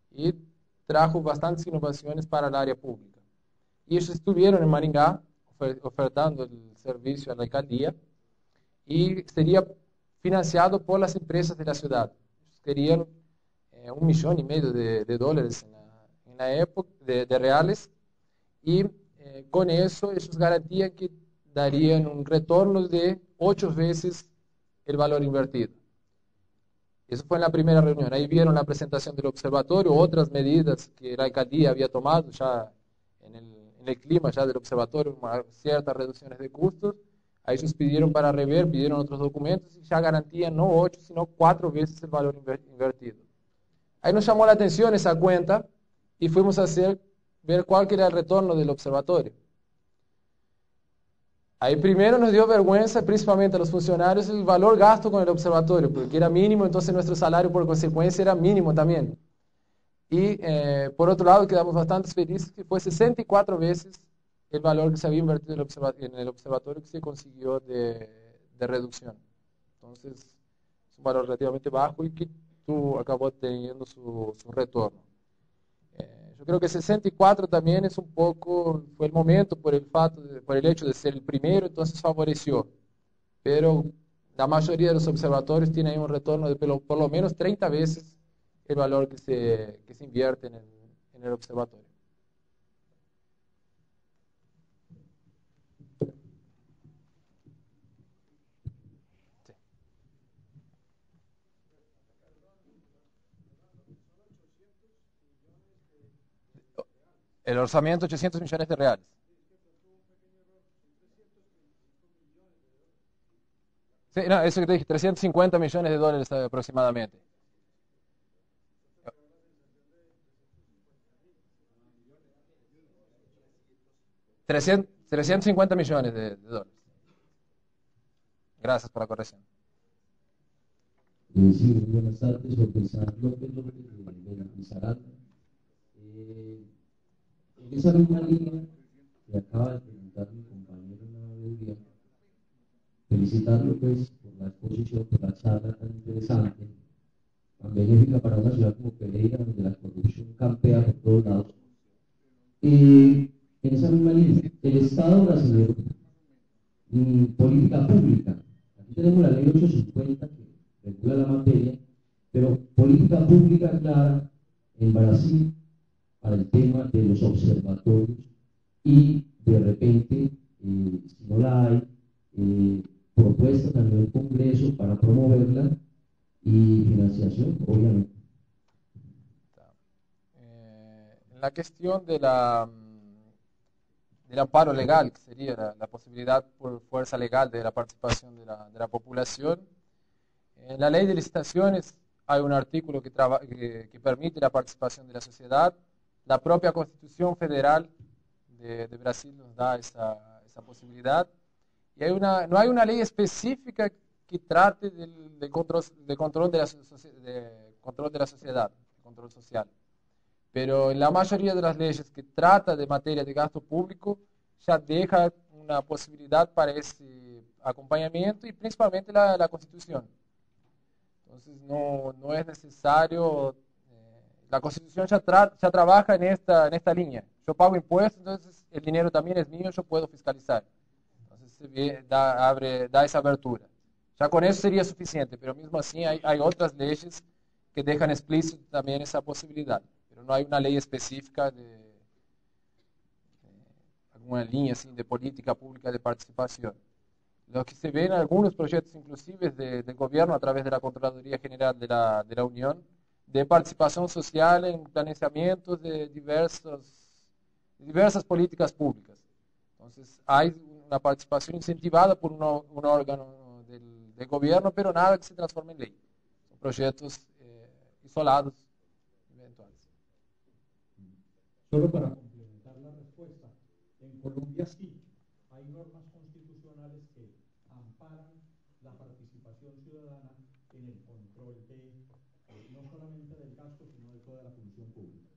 y trajo bastantes innovaciones para el área pública. Y ellos estuvieron en Maringá ofertando el servicio a la alcaldía y sería financiado por las empresas de la ciudad. Ellos querían $1,5 millones de dólares en la época, de reales, y con eso ellos garantían que darían un retorno de 8 veces el valor invertido. Eso fue en la primera reunión. Ahí vieron la presentación del observatorio, otras medidas que la alcaldía había tomado ya en el clima ya del observatorio, ciertas reducciones de costos. Ahí ellos pidieron para rever, pidieron otros documentos y ya garantían no 8, sino 4 veces el valor invertido. Ahí nos llamó la atención esa cuenta y fuimos a ver cuál era el retorno del observatorio. Ahí primero nos dio vergüenza, principalmente a los funcionarios, el valor gasto con el observatorio, porque era mínimo, entonces nuestro salario por consecuencia era mínimo también. Y por otro lado quedamos bastante felices que fue 64 veces el valor que se había invertido en el observatorio que se consiguió de reducción. Entonces es un valor relativamente bajo y que acabó teniendo su retorno. Yo creo que 64 también fue el momento por el hecho de ser el primero, entonces favoreció. Pero la mayoría de los observatorios tienen un retorno de por lo menos 30 veces el valor que se invierte en el observatorio. Sí. El orzamiento, 800 millones de reales. Sí, no, eso que te dije, 350 millones de dólares aproximadamente. 350 millones de dólares. Gracias por la corrección. Sí, buenas tardes, Jorge López de la Risaralda. En esa misma línea que acaba de preguntar mi compañero Navidad, felicitarlo pues por la exposición, por la charla tan interesante, tan benéfica para una ciudad como Pereira, donde la corrupción campea por todos lados. En esa misma línea, el Estado brasileño, política pública. Aquí tenemos la ley 850 que regula la materia, pero política pública clara en Brasil para el tema de los observatorios y de repente, si no la hay, propuestas a nivel Congreso para promoverla y financiación, obviamente. En la cuestión de del amparo legal, que sería la posibilidad por fuerza legal de la participación de la población, en la ley de licitaciones hay un artículo que permite la participación de la sociedad. La propia Constitución Federal de Brasil nos da esa posibilidad. Y no hay una ley específica que trate del control de la sociedad, control social. Pero en la mayoría de las leyes que trata de materia de gasto público, ya deja una posibilidad para ese acompañamiento y principalmente la Constitución. Entonces no es necesario, la Constitución ya trabaja en esta línea. Yo pago impuestos, entonces el dinero también es mío, yo puedo fiscalizar. Entonces da esa abertura. Ya con eso sería suficiente, pero mismo así hay otras leyes que dejan explícito también esa posibilidad. Pero no hay una ley específica de alguna línea así, de política pública de participación. Lo que se ve en algunos proyectos inclusive del gobierno a través de la Contraloría General de la Unión, de participación social en planeamientos de diversas políticas públicas. Entonces hay una participación incentivada por un órgano del gobierno, pero nada que se transforme en ley. Son proyectos isolados, eventuales. Solo para complementar la respuesta, en Colombia sí hay normas constitucionales que amparan la participación ciudadana en el control no solamente del gasto, sino de toda la función pública.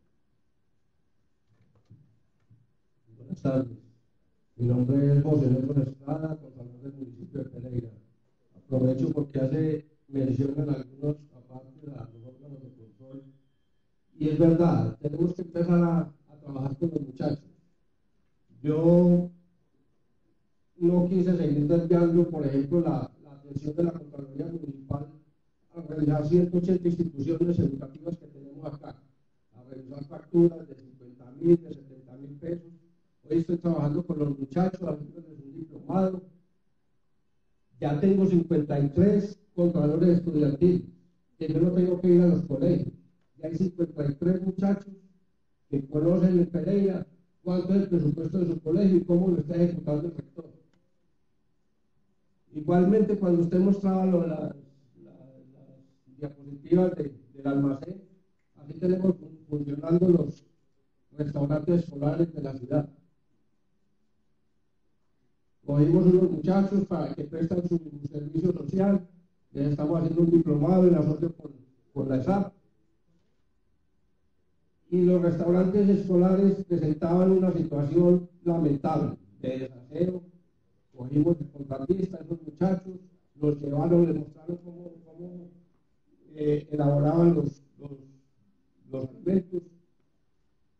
Buenas tardes. Mi nombre es José Nelson Estrada, contador del municipio de Pereira. Aprovecho porque hace mención en algunos, aparte de los órganos de control. Y es verdad, tenemos que empezar a trabajar con los muchachos. Yo no quise seguir desviando, por ejemplo, la atención de la Contraloría Municipal a revisar 180 instituciones educativas que tenemos acá, a revisar facturas de 50.000, de 70.000 pesos. Hoy estoy trabajando con los muchachos, haciéndoles un diplomado. Ya tengo 53 contralores estudiantiles, que yo no tengo que ir a los colegios. Ya hay 53 muchachos que conocen en Pereira cuánto es el presupuesto de su colegio y cómo lo está ejecutando el rector. Igualmente, cuando usted mostraba las diapositivas del almacén, aquí tenemos funcionando los restaurantes escolares de la ciudad. Cogimos unos muchachos para que prestan su servicio social, les estamos haciendo un diplomado en asocio con la ESAP. Y los restaurantes escolares presentaban una situación lamentable de desaseo. Cogimos de contratista a esos muchachos, los llevaron, les mostraron cómo elaboraban los alimentos,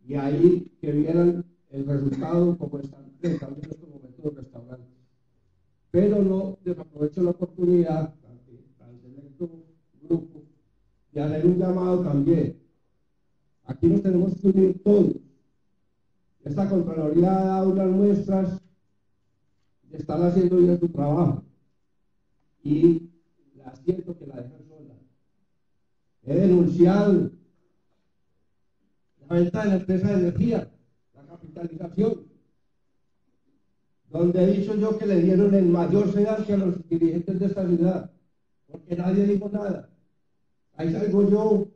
y ahí que vieran el resultado como están presentando en estos momentos los restaurantes. Pero no desaprovecho la oportunidad al selecto grupo de hacer un llamado también. Aquí nos tenemos que unir todos. Esta Contraloría ha dado unas muestras de estar haciendo bien su trabajo y la siento que la dejan sola. He denunciado la venta de la empresa de energía, la capitalización, donde he dicho yo que le dieron el mayor sedante a los dirigentes de esta ciudad, porque nadie dijo nada. Ahí salgo yo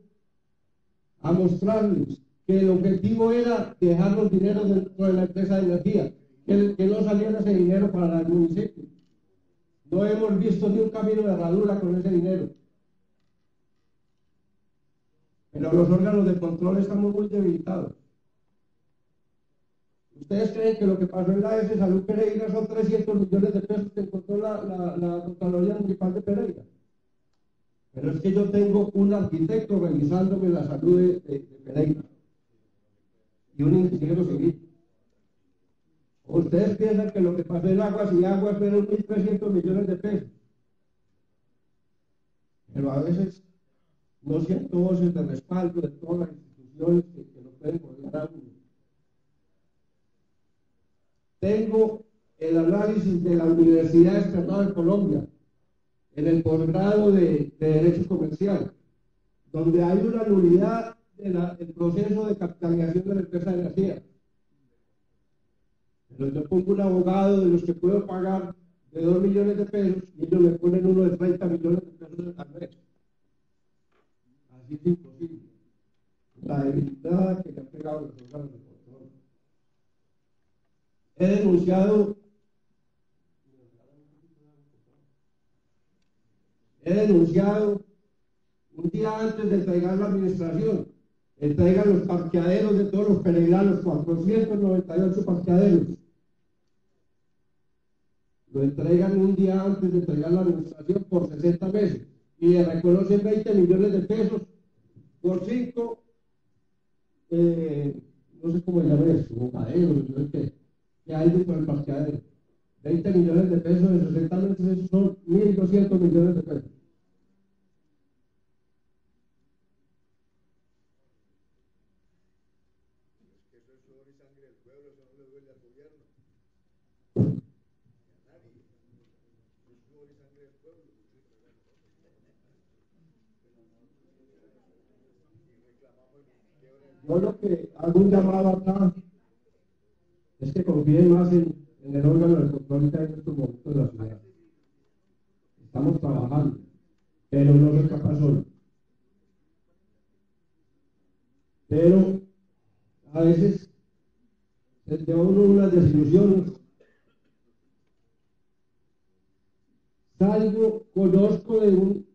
a mostrarles que el objetivo era dejar los dineros dentro de la empresa de energía, que no saliera ese dinero para el municipio. No hemos visto ni un camino de herradura con ese dinero. Pero los órganos de control estamos muy debilitados. ¿Ustedes creen que lo que pasó en la S Salud Pereira son 300 millones de pesos que encontró la Contraloría Municipal de Pereira? Pero es que yo tengo un arquitecto revisándome la salud de Pereira. y un ingeniero civil. Ustedes piensan que lo que pasó en Aguas y Aguas fueron 1.300 millones de pesos, pero a veces no siento voces de respaldo de todas las instituciones que lo pueden rodear a uno. Tengo el análisis de la Universidad Externada de Colombia en el posgrado de Derecho Comercial, donde hay una nulidad del proceso de capitalización de la empresa de energía. Pero yo pongo un abogado de los que puedo pagar de 2 millones de pesos y ellos me ponen uno de 30 millones de pesos al mes. Así es imposible. La debilidad que le han pegado los órganos de control. He denunciado un día antes de entregar la administración, entregan los parqueaderos de todos los peregrinos, 498 parqueaderos. Lo entregan un día antes de entregar la administración por 60 meses y le reconocen 20 millones de pesos por 5, no sé cómo llamar eso, bocaderos, no sé qué, que hay dentro del parqueadero. 20 millones de pesos en 60 meses, esos son 1.200 millones de pesos. Yo lo que hago un llamado acá es que confíen más en el órgano de control que hay en estos momentos de la ciudad. Estamos trabajando, pero no se escapa solo. Pero a veces se te da uno unas desilusiones. Salgo, conozco de un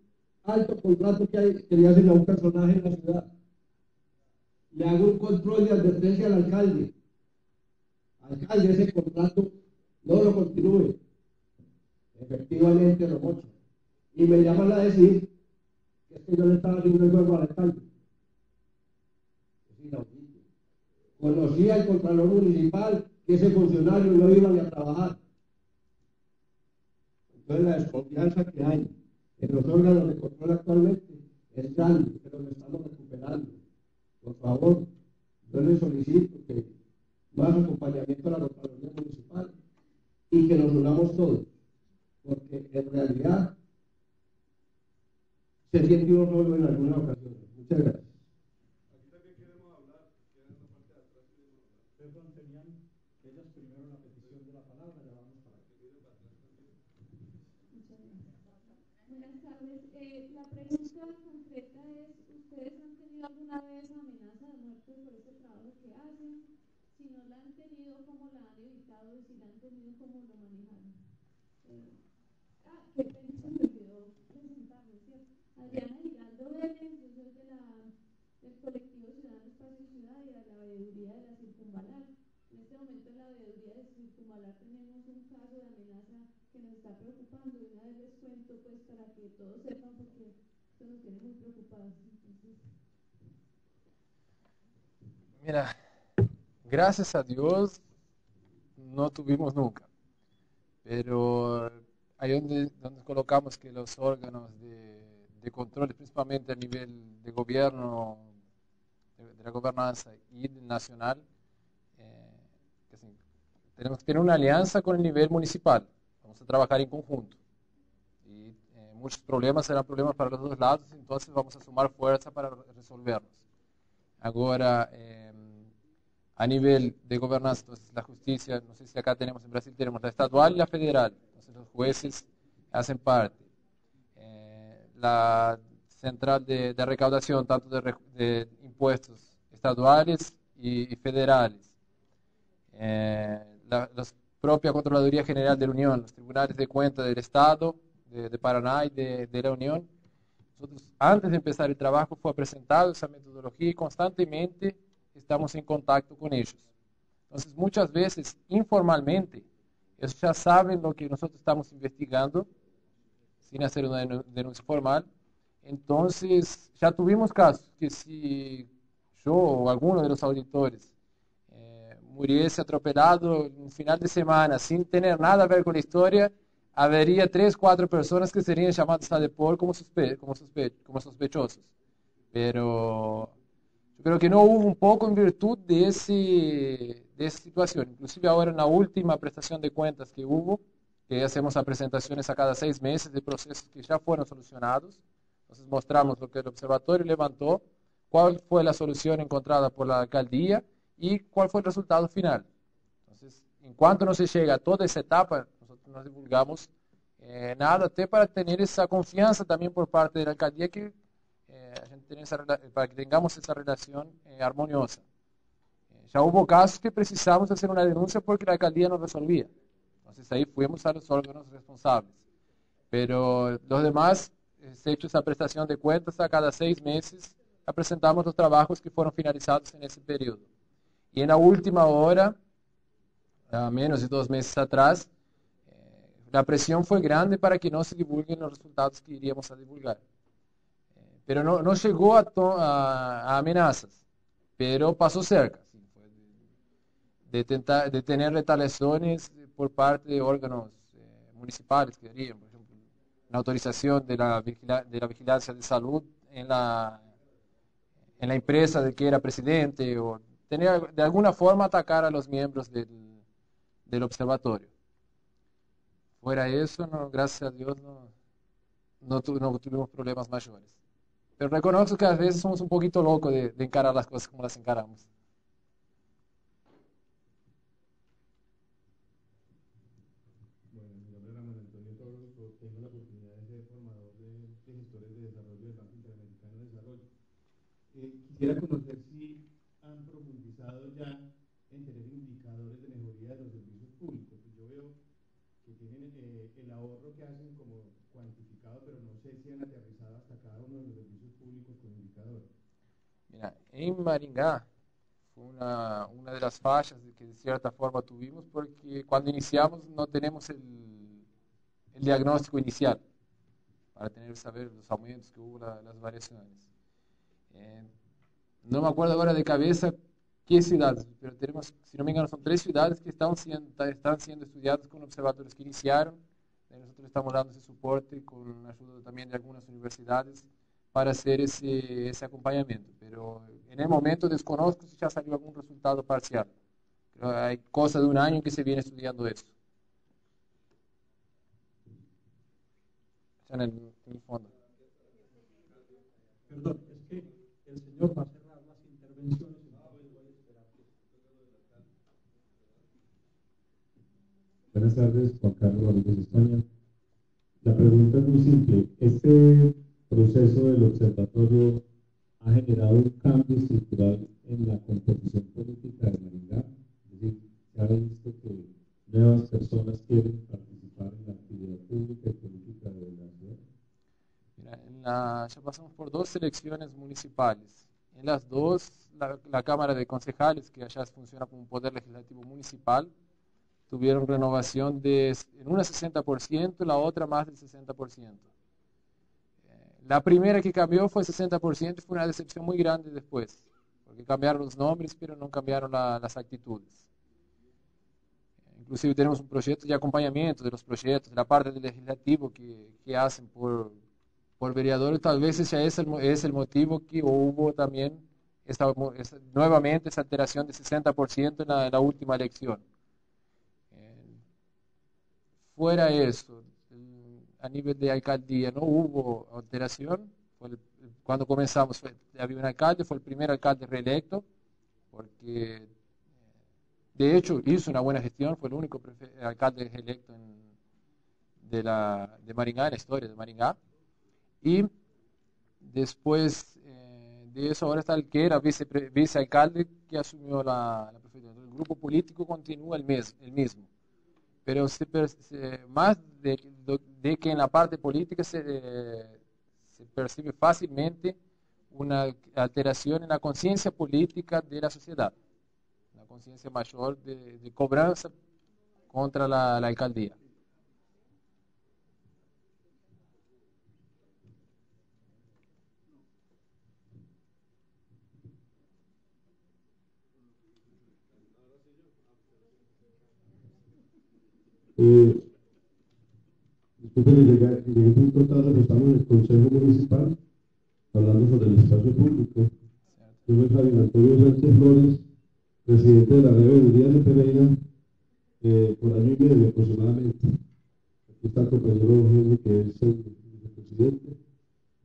alto contrato que le hacen a un personaje en la ciudad. Le hago un control de advertencia al alcalde. Alcalde, ese contrato no lo continúe. Efectivamente lo mocha. Y me llaman a decir que es que yo le estaba haciendo el juego al alcalde. Es inaudito. Conocía al contralor municipal que ese funcionario no iba ni a trabajar. Entonces la desconfianza que hay en los órganos de control actualmente es grande, pero lo estamos recuperando. Por favor, yo les solicito que más acompañamiento a la Contraloría Municipal y que nos unamos todos, porque en realidad se siente uno solo en algunas ocasiones. Muchas gracias. Aquí también queremos hablar, quedan en la parte de atrás. Perdón, tenían ellas primero la petición de la palabra, ya vamos para que viene para atrás también. Buenas tardes. La pregunta concreta es, ¿ustedes han tenido alguna vez amenaza de muerte por este trabajo que hacen? Si no la han tenido, ¿cómo la han evitado? Y si la han tenido, ¿cómo lo manejaron? Qué pena, se me olvidó presentarme, ¿cierto? Adriana Giraldo Vélez, yo soy del colectivo Ciudadanos Espacio Ciudad y de la veeduría de la Circunvalar. En este momento en la veeduría de Circunvalar tenemos un caso de amenaza que nos está preocupando y una vez les cuento pues para que todos sepan porque esto nos tiene muy preocupados. Entonces... Mira, gracias a Dios no tuvimos nunca, pero ahí donde colocamos que los órganos de control, principalmente a nivel de gobierno, de la gobernanza y nacional, que tenemos que tener una alianza con el nivel municipal. Vamos a trabajar en conjunto. Y muchos problemas serán problemas para los dos lados, entonces vamos a sumar fuerza para resolverlos. Ahora, a nivel de gobernanza, entonces la justicia, no sé si acá tenemos en Brasil, tenemos la estadual y la federal. Entonces los jueces hacen parte. La central de recaudación, tanto de impuestos estaduales y federales. La propia Contraloría General de la Unión, los tribunales de cuentas del Estado, de Paraná y de la Unión. Nosotros, antes de empezar el trabajo, fue presentado esa metodología y constantemente estamos en contacto con ellos. Entonces, muchas veces, informalmente, ellos ya saben lo que nosotros estamos investigando, sin hacer una denuncia formal. Entonces, ya tuvimos casos que si yo o alguno de los auditores muriese atropelado en un final de semana sin tener nada a ver con la historia, habría 3, 4 personas que serían llamadas a depor como sospechosos. Pero yo creo que no hubo un poco en virtud de esa situación. Inclusive ahora en la última prestación de cuentas que hubo, que hacemos a presentaciones a cada 6 meses de procesos que ya fueron solucionados. Entonces mostramos lo que el observatorio levantó, cuál fue la solución encontrada por la alcaldía y cuál fue el resultado final. Entonces, en cuanto no se llega a toda esa etapa, nosotros no divulgamos nada, até para tener esa confianza también por parte de la alcaldía que a gente tenga para que tengamos esa relación armoniosa. Ya hubo casos que precisamos hacer una denuncia porque la alcaldía no resolvía. Entonces ahí fuimos a los órganos responsables. Pero los demás, se hecho esa prestación de cuentas a cada 6 meses, presentamos los trabajos que fueron finalizados en ese periodo. Y en la última hora, a menos de 2 meses atrás, la presión fue grande para que no se divulguen los resultados que iríamos a divulgar. Pero no llegó a amenazas, pero pasó cerca. ¿Sí? De tener retaliaciones por parte de órganos municipales que harían, por ejemplo, la autorización de la vigilancia de salud en la empresa de que era presidente, o tener de alguna forma atacar a los miembros del observatorio. Fuera eso, no, gracias a Dios no tuvimos problemas mayores. Pero reconozco que a veces somos un poquito locos de encarar las cosas como las encaramos. Bueno, mi nombre es Ramón Antonio Torres, yo tengo la oportunidad de ser formador de gestores de desarrollo del Banco Interamericano de Desarrollo. Quisiera conocer si han profundizado ya en tener indicadores de mejoría de los servicios públicos. Yo veo que tienen el ahorro que hacen como cuantificado, pero no sé si han aterrizado hasta cada uno de los servicios públicos con indicadores. Mira, en Maringá fue una de las fallas que de cierta forma tuvimos, porque cuando iniciamos no tenemos el diagnóstico inicial para saber los aumentos que hubo, las variaciones. No me acuerdo ahora de cabeza qué ciudades, pero tenemos, si no me engano, son 3 ciudades que están siendo estudiadas con observatorios que iniciaron. Nosotros estamos dando ese soporte con ayuda también de algunas universidades para hacer ese acompañamiento. Pero en el momento desconozco si ya salió algún resultado parcial. Pero hay cosa de un año que se viene estudiando eso. En el fondo. Perdón, es que el señor va a cerrar las intervenciones. Buenas tardes, Juan Carlos Rodríguez España. La pregunta es muy simple. ¿Este proceso del observatorio ha generado un cambio estructural en la composición política de Maringá? Es decir, se ha visto que nuevas personas quieren participar en la actividad pública y política de la ciudad. Mira, ya pasamos por 2 elecciones municipales. En las 2, la Cámara de Concejales, que allá funciona como un poder legislativo municipal, tuvieron renovación en una 60%, la otra más del 60%. La primera que cambió fue 60% y fue una decepción muy grande después, porque cambiaron los nombres, pero no cambiaron las actitudes. Inclusive tenemos un proyecto de acompañamiento de los proyectos, de la parte del legislativo que hacen por vereadores. Tal vez ese es el motivo que hubo también nuevamente esa alteración de 60% en la última elección. Fuera eso, a nivel de alcaldía no hubo alteración. Cuando comenzamos había un alcalde, fue el primer alcalde reelecto, porque de hecho hizo una buena gestión, fue el único alcalde reelecto de Maringá, en la historia de Maringá. Y después de eso ahora está el que era vicealcalde que asumió la prefectura. El grupo político continúa el mismo. Pero más de que en la parte política se percibe fácilmente una alteración en la conciencia política de la sociedad, una conciencia mayor de cobranza contra la alcaldía. Disculpen que llegué un punto tarde, pero estamos en el Consejo Municipal hablando sobre el espacio público. Yo soy Javier Antonio Sánchez Flores, presidente de la Veeduría de Pereira, por año y medio aproximadamente. Aquí está el compañero Eugenio, que es el vicepresidente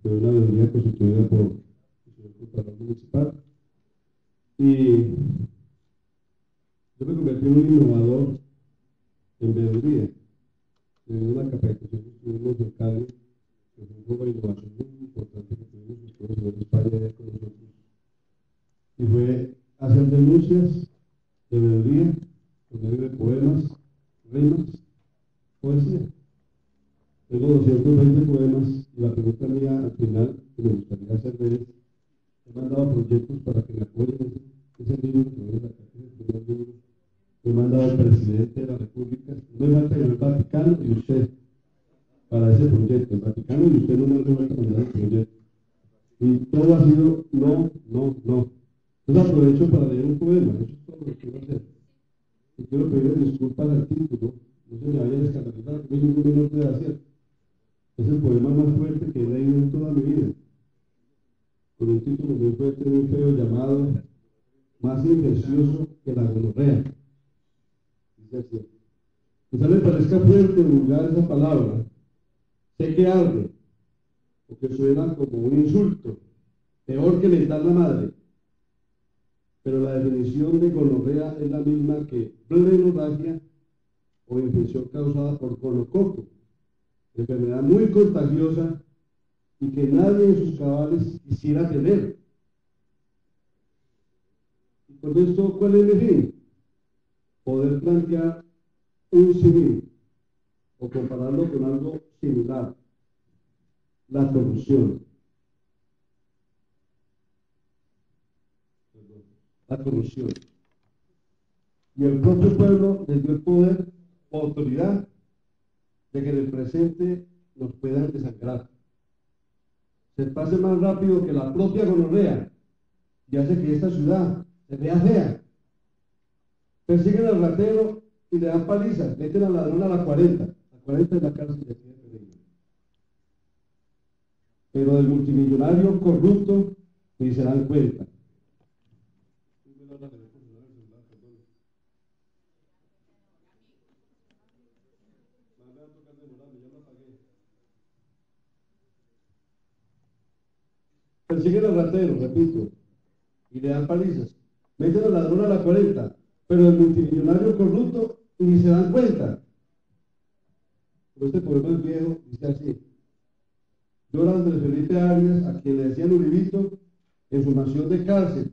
de una veeduría constituida por el señor Contralor Municipal. Y yo me convertí en un innovador en veeduría. En una capacitación que tuvimos en Cali, que fue un poco de innovación muy importante que tuvimos, que estuvo el señor de España allá con nosotros. Y fue hacer denuncias de veeduría por medio de poemas, rimas, poesía. Tengo 220 poemas y la pregunta mía al final que me gustaría hacerle es: he mandado proyectos para que me apoyen ese libro que viene acá, que es el primer libro. He mandado al presidente de la República, no me falta el Vaticano y usted para ese proyecto. El Vaticano y usted no me falta mandar el proyecto. Y todo ha sido no. Entonces aprovecho para leer un poema, eso es todo lo que quiero hacer. Y quiero pedirle disculpas al título, no se me vaya a descatalizar, que ningún menor puede hacer. Es el poema más fuerte que he leído en toda mi vida, con un título muy fuerte, muy feo, llamado Más infeccioso que la gonorrea. Dice así: quizá le parezca fuerte o vulgar esa palabra, sé que arde, o que suena como un insulto, peor que mentar la madre, pero la definición de gonorrea es la misma que pleurorragia o infección causada por gonococo, enfermedad muy contagiosa y que nadie en sus cabales quisiera tener. Y con esto, ¿cuál es mi fin? Poder plantear un símil o compararlo con algo similar: la corrupción. La corrupción. Y el propio pueblo les dio el poder o autoridad de que en el presente nos puedan desangrar. Se pase más rápido que la propia gonorrea y hace que esta ciudad se vea fea. Persiguen al ratero y le dan palizas, meten al ladrón a la 40. La 40 es la cárcel de Pereira. Pero del multimillonario corrupto ni se dan cuenta. Persiguen al ratero, repito, y le dan palizas. Meten al ladrón a la 40, pero el multimillonario corrupto ni se dan cuenta. Pero este poema es viejo, dice así: llora Andrés Felipe Arias, a quien le decían Uribito, en su mansión de cárcel,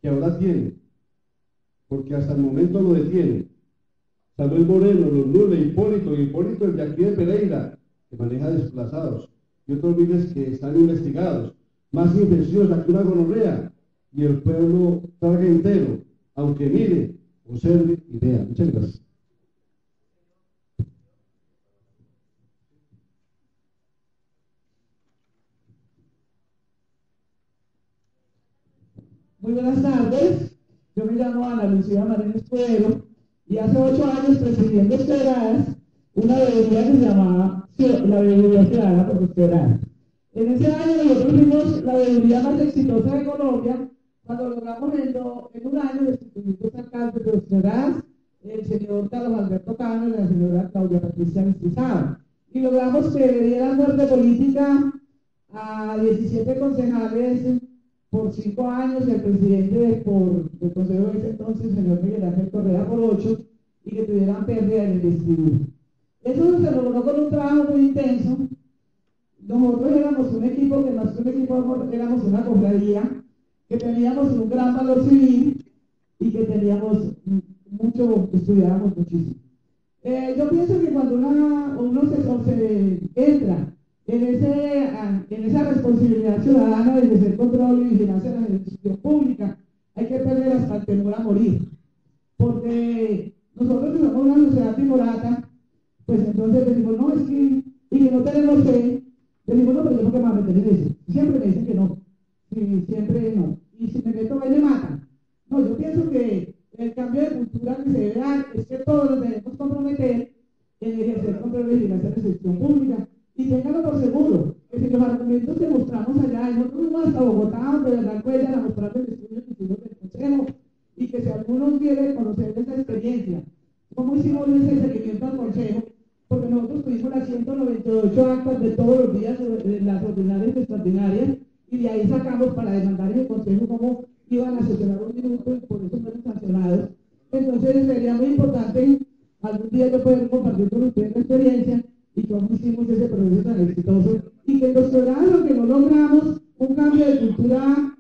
que ahora tiene, porque hasta el momento lo detiene. Samuel Moreno, Los Nules, Hipólito el de aquí de Pereira, que maneja desplazados, y otros miles que están investigados, más infecciosa que una gonorrea, y el pueblo traga entero, aunque mire, observe y vea. Muchas gracias. Muy buenas tardes, yo me llamo Ana Lucía Marín Escudero y hace 8 años presidiendo Quebradas, una veeduría que se llamaba la Veeduría Ciudadana por los Quebradas. En ese año nosotros fuimos la veeduría más exitosa de Colombia cuando logramos en un año destituir dos alcaldes de los Quebradas, el señor Carlos Alberto Cano y la señora Claudia Patricia Mestizado. Y logramos que le dieran muerte política a 17 concejales por 5 años, el presidente del consejo de ese entonces, el señor Miguel Ángel Correa, por 8, y que tuvieran pérdida de investidura. Eso se logró con un trabajo muy intenso. Nosotros éramos un equipo que más que un equipo éramos una cofradía, que teníamos un gran valor civil y que teníamos mucho, estudiábamos muchísimo. Yo pienso que cuando uno se entra en esa responsabilidad ciudadana de ejercer control y vigilancia de la administración pública, hay que perder hasta el temor a morir. Porque nosotros que somos una sociedad timorata, pues entonces decimos, no, es que, y que no tenemos fe, decimos, no, pero yo no me voy a meter en eso. Siempre me dicen que no, sí, siempre no. Y si me meto, me matan. No, yo pienso que el cambio de cultura que se debe dar es que todos nos debemos comprometer en ejercer control de vigilancia de gestión pública. Y ténganlo por seguro, que si los argumentos que mostramos allá, y nosotros fuimos hasta Bogotá, donde de la cuella, a mostrar el estudio que hicimos del Consejo, y que si alguno quiere conocer esa experiencia, cómo hicimos ese seguimiento al Consejo, porque nosotros tuvimos las 198 actas de todos los días de las ordinarias y extraordinarias, y de ahí sacamos para demandar en el Consejo cómo iban a sesionar un minuto y por eso fueron sancionados. Entonces sería muy importante algún día yo poder compartir con ustedes la experiencia y cómo hicimos ese proceso tan exitoso, y que nos lograron, que no logramos un cambio de cultura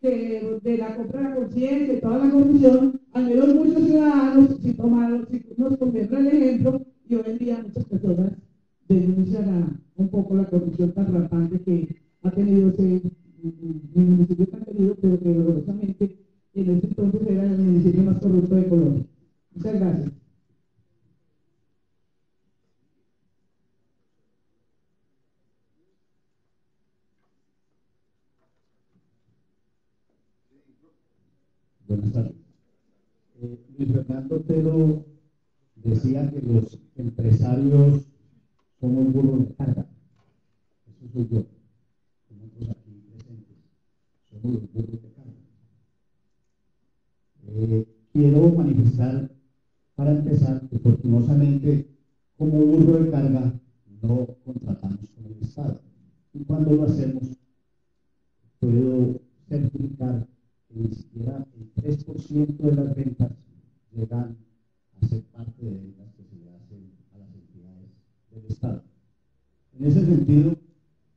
de la compra de la conciencia y toda la corrupción, al menos muchos ciudadanos si nos convierten el ejemplo, y hoy en día muchas personas denuncian un poco la corrupción tan rampante que ha tenido ese municipio tan querido, pero que dolorosamente en ese entonces era el municipio más corrupto de Colombia. Muchas gracias. Buenas tardes. Luis Fernando Otero decía que los empresarios somos burros de carga. Eso soy yo, como otros aquí presentes. Somos los burros de carga. Quiero manifestar, para empezar, que fortunosamente, como burro de carga, no contratamos con el Estado. Y cuando lo hacemos, puedo certificar que ni siquiera el 3% de las ventas llegan a ser parte de ventas que se le hacen a las entidades del Estado. En ese sentido,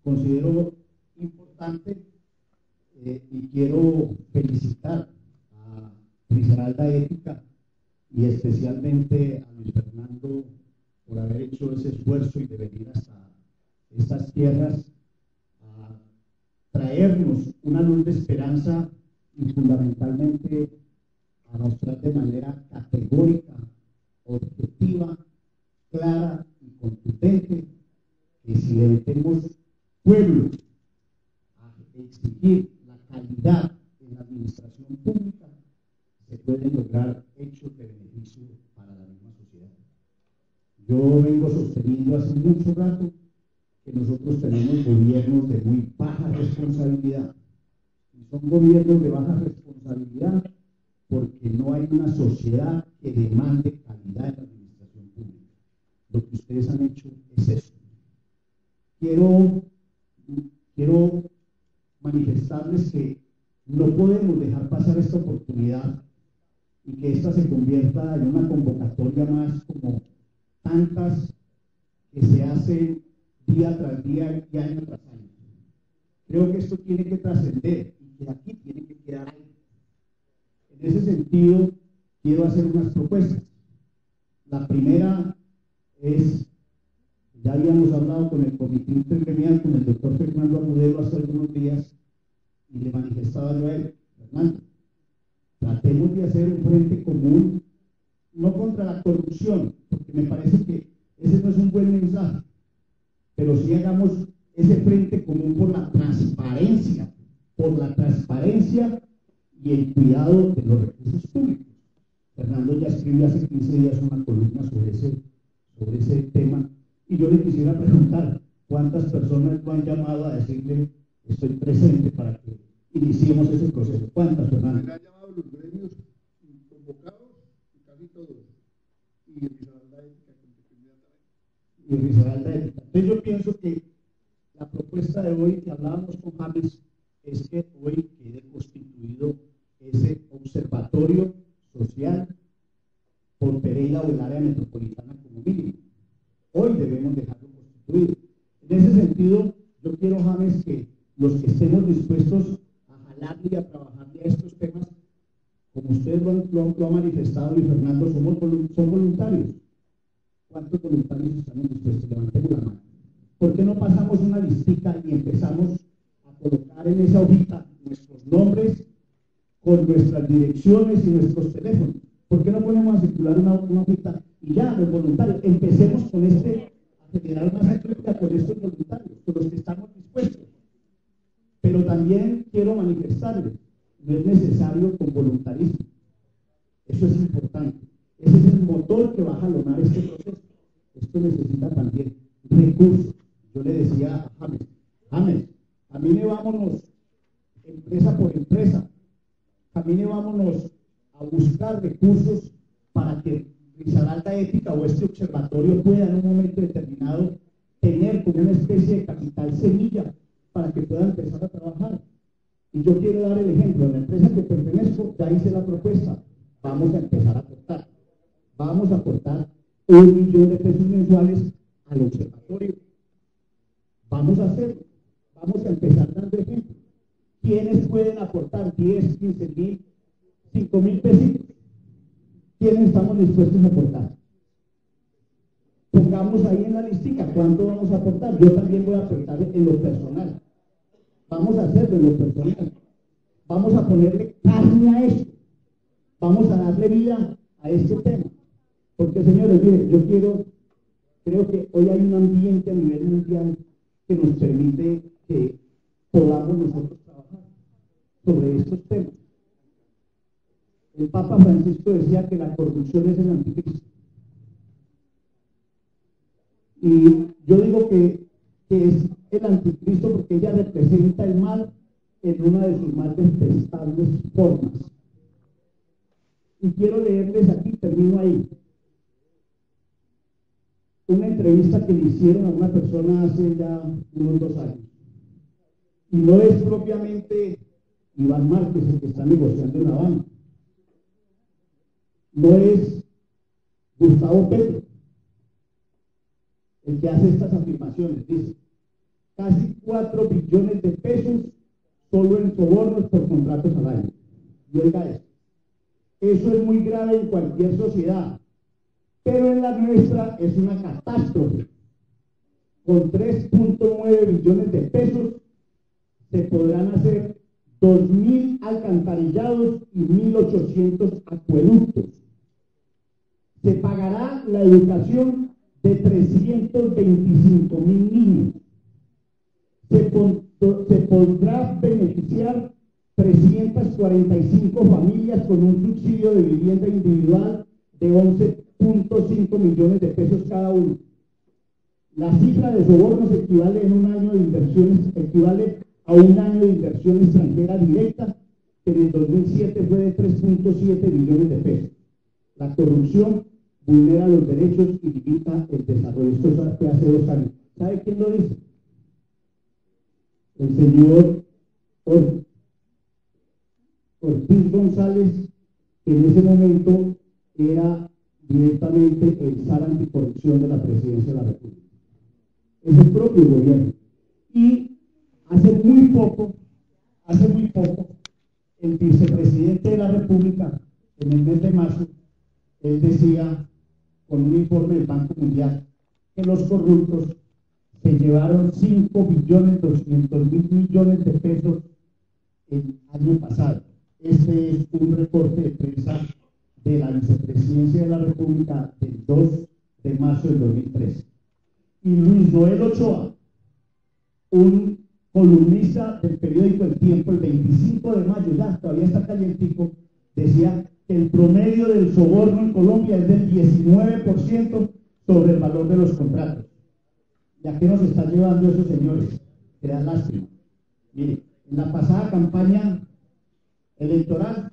considero importante y quiero felicitar a Risaralda Ética y especialmente a Luis Fernando por haber hecho ese esfuerzo y de venir hasta estas tierras a traernos una luz de esperanza y fundamentalmente a mostrar de manera categórica, objetiva, clara y contundente que si le metemos pueblo a exigir la calidad en la administración pública, se pueden lograr hechos de beneficio para la misma sociedad. Yo vengo sosteniendo hace mucho rato que nosotros tenemos gobiernos de muy baja responsabilidad. Y son gobiernos de baja responsabilidad porque no hay una sociedad que demande calidad en la administración pública. Lo que ustedes han hecho es eso. Quiero manifestarles que no podemos dejar pasar esta oportunidad y que esta se convierta en una convocatoria más como tantas que se hacen día tras día y año tras año. Creo que esto tiene que trascender y que aquí tiene que quedar ahí. En ese sentido, quiero hacer unas propuestas. La primera es, ya habíamos hablado con el comité intergremial, con el doctor Fernando Agudelo hace algunos días, y le manifestaba yo a él, Fernando, tratemos de hacer un frente común, no contra la corrupción, porque me parece que ese no es un buen mensaje, pero sí hagamos ese frente común por la transparencia y el cuidado de los recursos públicos. Fernando ya escribió hace 15 días una columna sobre ese tema, y yo le quisiera preguntar cuántas personas lo han llamado a decirle estoy presente para que iniciemos ese proceso. ¿Cuántas, Fernando? Me han llamado los gremios convocados, casi todos, y Risaralda Ética inmediatamente. Y Risaralda Ética. Entonces yo pienso que la propuesta de hoy que hablábamos con James es que hoy quede constituido ese observatorio social por Pereira o el área metropolitana como mínimo. Hoy debemos dejarlo constituido. En ese sentido, yo quiero, James, que los que estemos dispuestos a jalarle y a trabajarle a estos temas, como ustedes lo ha manifestado, Luis Fernando, son voluntarios. ¿Cuántos voluntarios estamos dispuestos? Levantemos la mano. ¿Por qué no pasamos una listica y empezamos a colocar en esa hojita nuestros nombres con nuestras direcciones y nuestros teléfonos? ¿Por qué no ponemos a circular una hojita y ya, los voluntarios? Empecemos con a generar una actividad con estos voluntarios, con los que estamos dispuestos. Pero también quiero manifestarles, no es necesario con voluntarismo. Eso es importante. Ese es el motor que va a jalonar este proceso. esto necesita también recursos. Yo le decía a James, vámonos empresa por empresa, vámonos a buscar recursos para que Risaralda Ética o este observatorio pueda en un momento determinado tener como una especie de capital semilla para que pueda empezar a trabajar. Y yo quiero dar el ejemplo, en la empresa que pertenezco ya hice la propuesta, vamos a empezar a aportar. Vamos a aportar 1 millón de pesos mensuales al observatorio. Vamos a hacerlo. Vamos a empezar dando ejemplo. ¿Quiénes pueden aportar 10, 15 mil, 5 mil pesitos? ¿Quiénes estamos dispuestos a aportar? Pongamos ahí en la listica cuánto vamos a aportar. Yo también voy a aportar en lo personal. Vamos a hacerlo en lo personal. Vamos a ponerle carne a esto. Vamos a darle vida a este tema. Porque, señores, miren, creo que hoy hay un ambiente a nivel mundial que nos permite que podamos nosotros trabajar sobre estos temas. El Papa Francisco decía que la corrupción es el anticristo. Y yo digo que es el anticristo porque ella representa el mal en una de sus más detestables formas. Y quiero leerles aquí, termino ahí, una entrevista que le hicieron a una persona hace ya unos 2 años. Y no es propiamente Iván Márquez el que está negociando en La Habana. No es Gustavo Petro el que hace estas afirmaciones. Dice, casi 4 billones de pesos solo en sobornos por contratos al año. Y oiga eso. Eso es muy grave en cualquier sociedad, pero en la nuestra es una catástrofe. Con 3.9 billones de pesos se podrán hacer 2.000 alcantarillados y 1.800 acueductos. Se pagará la educación de 325.000 niños. Se podrá beneficiar 345 familias con un subsidio de vivienda individual de 11.5 millones de pesos cada uno. La cifra de sobornos equivale a un año de inversión extranjera directa, que en el 2007 fue de 3.7 millones de pesos. La corrupción vulnera los derechos y limita el desarrollo. Esto fue hace 2 años. ¿Sabe quién lo dice? El señor Ortiz González, que en ese momento era directamente el zar anticorrupción de la Presidencia de la República. Es el propio gobierno. Y hace muy poco, el vicepresidente de la República, en el mes de marzo, él decía, con un informe del Banco Mundial, que los corruptos se llevaron 5.200.000 millones de pesos el año pasado. Este es un reporte de prensa de la Vicepresidencia de la República del 2 de marzo del 2013. Y Luis Noel Ochoa, un columnista del periódico El Tiempo, el 25 de mayo, ya todavía está calientico, decía que el promedio del soborno en Colombia es del 19% sobre el valor de los contratos. ¿Y a qué nos están llevando esos señores? Que da lástima. Mire, en la pasada campaña electoral,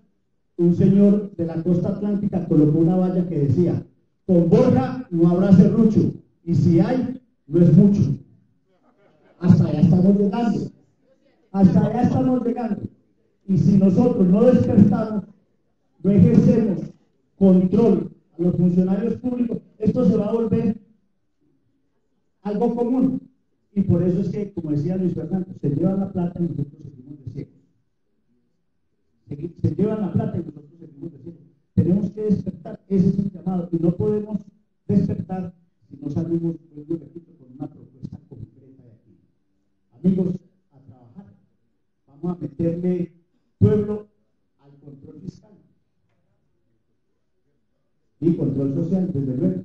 un señor de la costa atlántica colocó una valla que decía, con Borja no habrá serrucho, y si hay, no es mucho. Hasta allá estamos llegando. Y si nosotros no despertamos, no ejercemos control a los funcionarios públicos, esto se va a volver algo común. Y por eso es que, como decía Luis Fernando, se llevan la plata y nosotros seguimos de ciegos. Se llevan la plata y nosotros seguimos de ciegos. Tenemos que despertar, ese es el llamado, y no podemos despertar si no salimos, vuelvo y repito, con una propuesta concreta de aquí. Amigos, a trabajar. Vamos a meterle pueblo al control fiscal y control social, desde luego.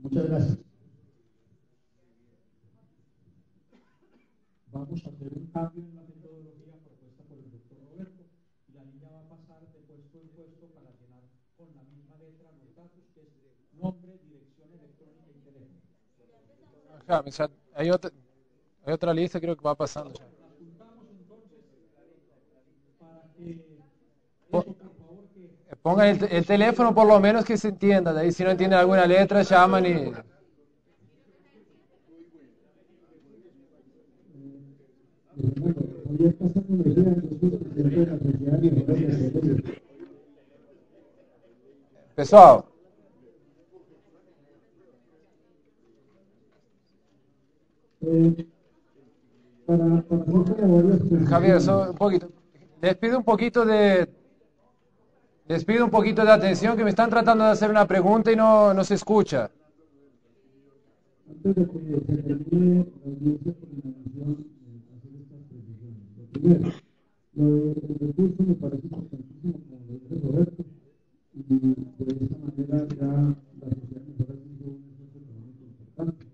Muchas gracias. Vamos a hacer un cambio en la metodología propuesta por el doctor Roberto y la niña va a pasar de puesto en puesto para llenar con la misma letra los datos, que es nombre, dirección electrónica y teléfono. James, ya hay otra lista, creo que va pasando ya. Apuntamos entonces para que Po- eso, por favor, que Pongan el teléfono por lo menos que se entienda. De ahí si no entienden alguna letra, llaman y... Hoy está esta tecnología, nosotros, presidente de la sociedad de mejores de Pessoal, para hacer como varias Javier, precisiones. un poquito. Les pido un poquito de atención que me están tratando de hacer una pregunta y no se escucha. Antes de que se termine la audiencia por la nación, hacer estas precisiones. Lo primero, el recurso me parece importantísimo, como lo dice Roberto, y de esa manera ya la sociedad mejora hizo un esfuerzo económico importante.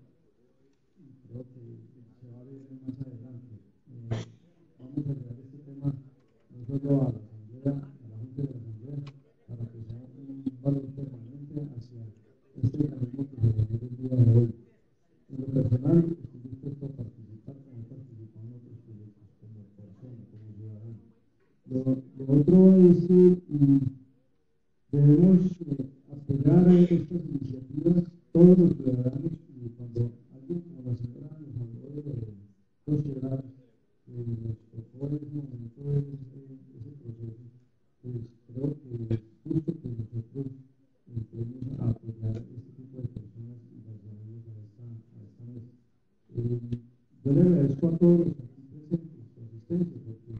Y creo que se va a ver más adelante. Vamos a llevar este tema no solo a la Asamblea, a la Junta de la Asamblea, para que sea un valor permanente hacia este mecanismo que se refiere el día de hoy. En lo personal, estoy dispuesto a participar como he participado en otros proyectos, como persona, como ciudadano. Lo otro es que debemos apoyar a estas iniciativas todos los ciudadanos y cuando alguien como la señora nos habló de sociedad, nos tocó en ese momento ese proceso, pues creo que es justo que nosotros entremos a apoyar este tipo de personas y las llamemos a esta mesa. Yo le agradezco a todos los aquí presentes su asistencia, porque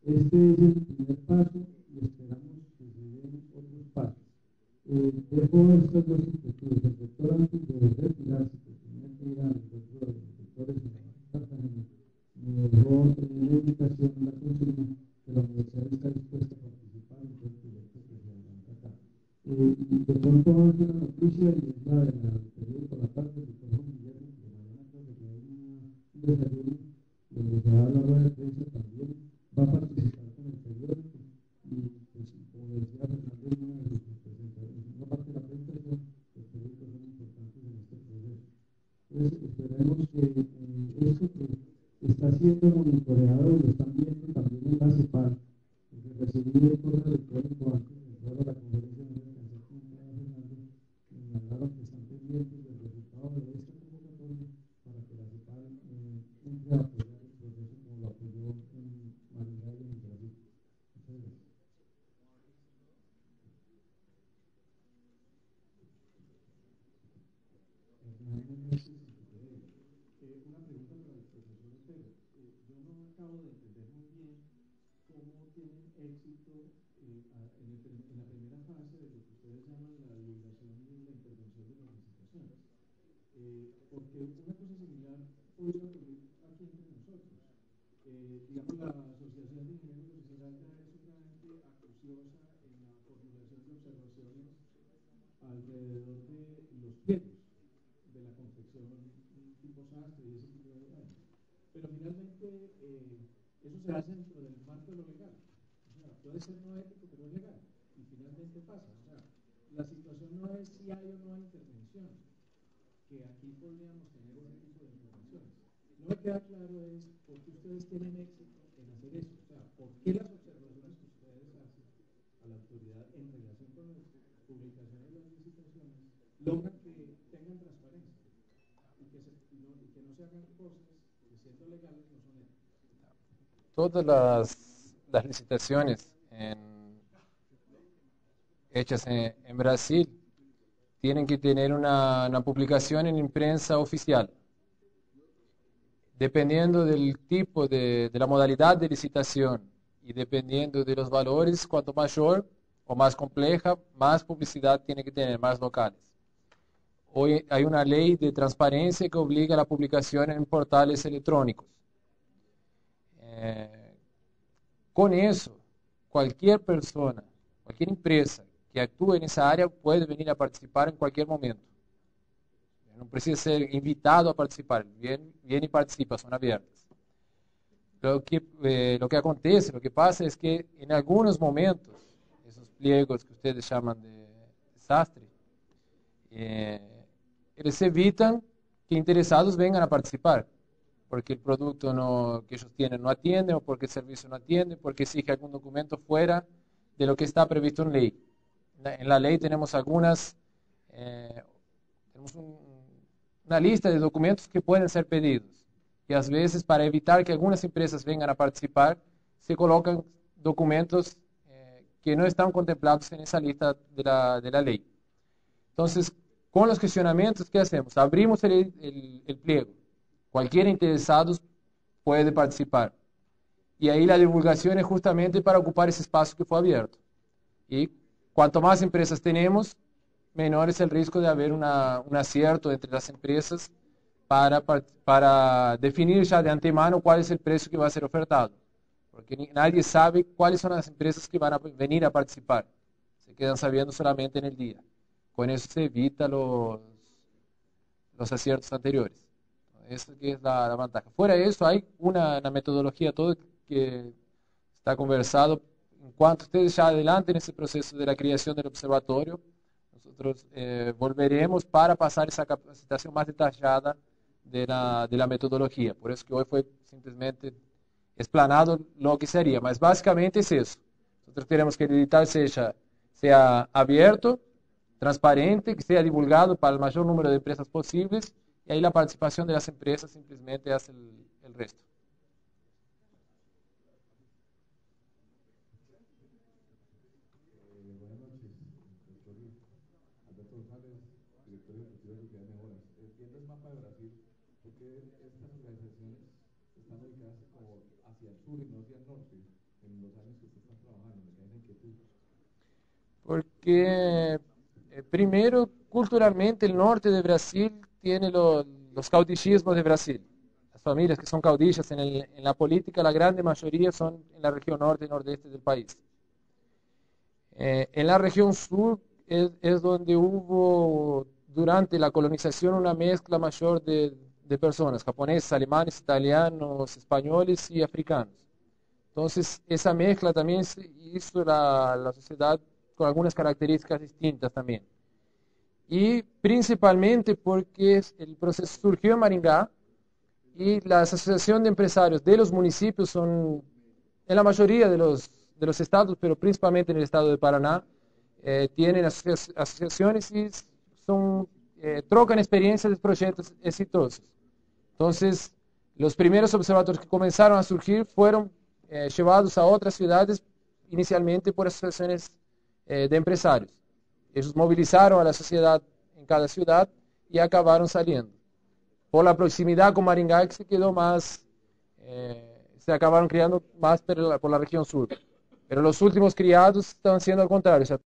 este es el primer paso y esperamos que se den otros pasos. Dejo estas dos inquietudes. El doctor, antes de retirarse, que tenía que ir al encuentro de los doctores en Cartagena, me dejó una invitación a la consigna que la universidad está dispuesta a participar en todo el proyecto que se adelanta acá. Y de pronto avanza una noticia y es la de la anterior por la tarde del doctor Juan Guillermo, que mañana creo que hay un desayuno donde se va a la rueda de prensa también, va a participar con el periódico y pues como decía Fernando en una de sus presentaciones, en una parte de la presentación, los periódicos son importantes en este proceso. Entonces esperemos que esto que está siendo monitoreado lo están viendo también en la CEPAL, porque recibí el correo electrónico antes de entrar a la conferencia de alcancé con Fernando, y me hablaron que están pendientes del resultado de esta convocatoria para que la CEPAL entre a apoyar el proceso como lo apoyó en Manila y en Brasil. Muchas gracias. Una pregunta para el profesor Otero. Yo no acabo de entender muy bien cómo tienen éxito en la primera fase de lo que ustedes llaman la divulgación y la intervención de las licitaciones. Porque una cosa similar podría ocurrir aquí entre nosotros. Digamos, la Asociación de Ingenieros de Esmeralda es sumamente acuciosa en la formulación de observaciones alrededor de los pliegos de la confección tipo sastre y ese tipo de detalles. Pero finalmente eso se hace dentro del marco de lo legal. O sea, puede ser no ético, pero es legal. Y finalmente pasa. O sea, la situación no es si hay o no hay intervención, que aquí podríamos tener ese tipo de informaciones. No me queda claro es por qué ustedes tienen éxito en hacer eso. O sea, por qué las observaciones que ustedes hacen a la autoridad en relación con las publicaciones de las licitaciones logran que tengan transparencia y que no se hagan cosas que siendo legales no son éticas. Todas las licitaciones hechas en Brasil tienen que tener una publicación en imprensa oficial. Dependiendo del tipo de la modalidad de licitación y dependiendo de los valores, cuanto mayor o más compleja, más publicidad tiene que tener, más locales. Hoy hay una ley de transparencia que obliga a la publicación en portales electrónicos. Con eso, cualquier persona, cualquier empresa que actúe en esa área puede venir a participar en cualquier momento. No precisa ser invitado a participar, viene y participa, son abiertas. Lo que acontece, lo que pasa es que en algunos momentos, esos pliegos que ustedes llaman de desastre, eles evitan que interesados vengan a participar, porque el producto que ellos tienen no atiende, o porque el servicio no atiende, porque exige algún documento fuera de lo que está previsto en ley. En la ley tenemos una lista de documentos que pueden ser pedidos, y a veces, para evitar que algunas empresas vengan a participar, se colocan documentos que no están contemplados en esa lista de la ley. Entonces, con los cuestionamientos, ¿qué hacemos? Abrimos el pliego. Cualquier interesado puede participar. Y ahí la divulgación es justamente para ocupar ese espacio que fue abierto. Y cuanto más empresas tenemos, menor es el riesgo de haber un acierto entre las empresas para definir ya de antemano cuál es el precio que va a ser ofertado. Porque nadie sabe cuáles son las empresas que van a venir a participar. Se quedan sabiendo solamente en el día. Con eso se evita los aciertos anteriores. Esa que es la ventaja. Fuera de eso, hay una metodología todo que está conversado. En cuanto ustedes ya adelanten ese proceso de la creación del observatorio, nosotros volveremos para pasar esa capacitación más detallada de la metodología. Por eso que hoy fue simplemente explanado lo que sería. Mas básicamente es eso. Nosotros queremos que el edital sea abierto, transparente, que sea divulgado para el mayor número de empresas posibles, y ahí la participación de las empresas simplemente hace el resto. Buenas noches, doctor Alberto González, director ejecutivo de Sociedad de Mejoras. Viendo el mapa de Brasil, ¿por qué estas organizaciones están ubicadas como hacia el sur y no hacia el norte en los años que ustedes están trabajando? ¿Me queda esa inquietud? Porque, primero, culturalmente, el norte de Brasil tiene los caudillismos de Brasil. Las familias que son caudillas en la política, la gran mayoría son en la región norte y nordeste del país. En la región sur es donde hubo, durante la colonización, una mezcla mayor de personas, japoneses, alemanes, italianos, españoles y africanos. Entonces, esa mezcla también hizo la sociedad con algunas características distintas también. Y principalmente porque el proceso surgió en Maringá, y la asociación de empresarios de los municipios son, en la mayoría de los estados, pero principalmente en el estado de Paraná, tienen asociaciones y trocan experiencias de proyectos exitosos. Entonces, los primeros observatorios que comenzaron a surgir fueron llevados a otras ciudades, inicialmente por asociaciones de empresarios. Ellos movilizaron a la sociedad en cada ciudad y acabaron saliendo. Por la proximidad con Maringá, se acabaron criando más por la región sur. Pero los últimos criados están siendo al contrario.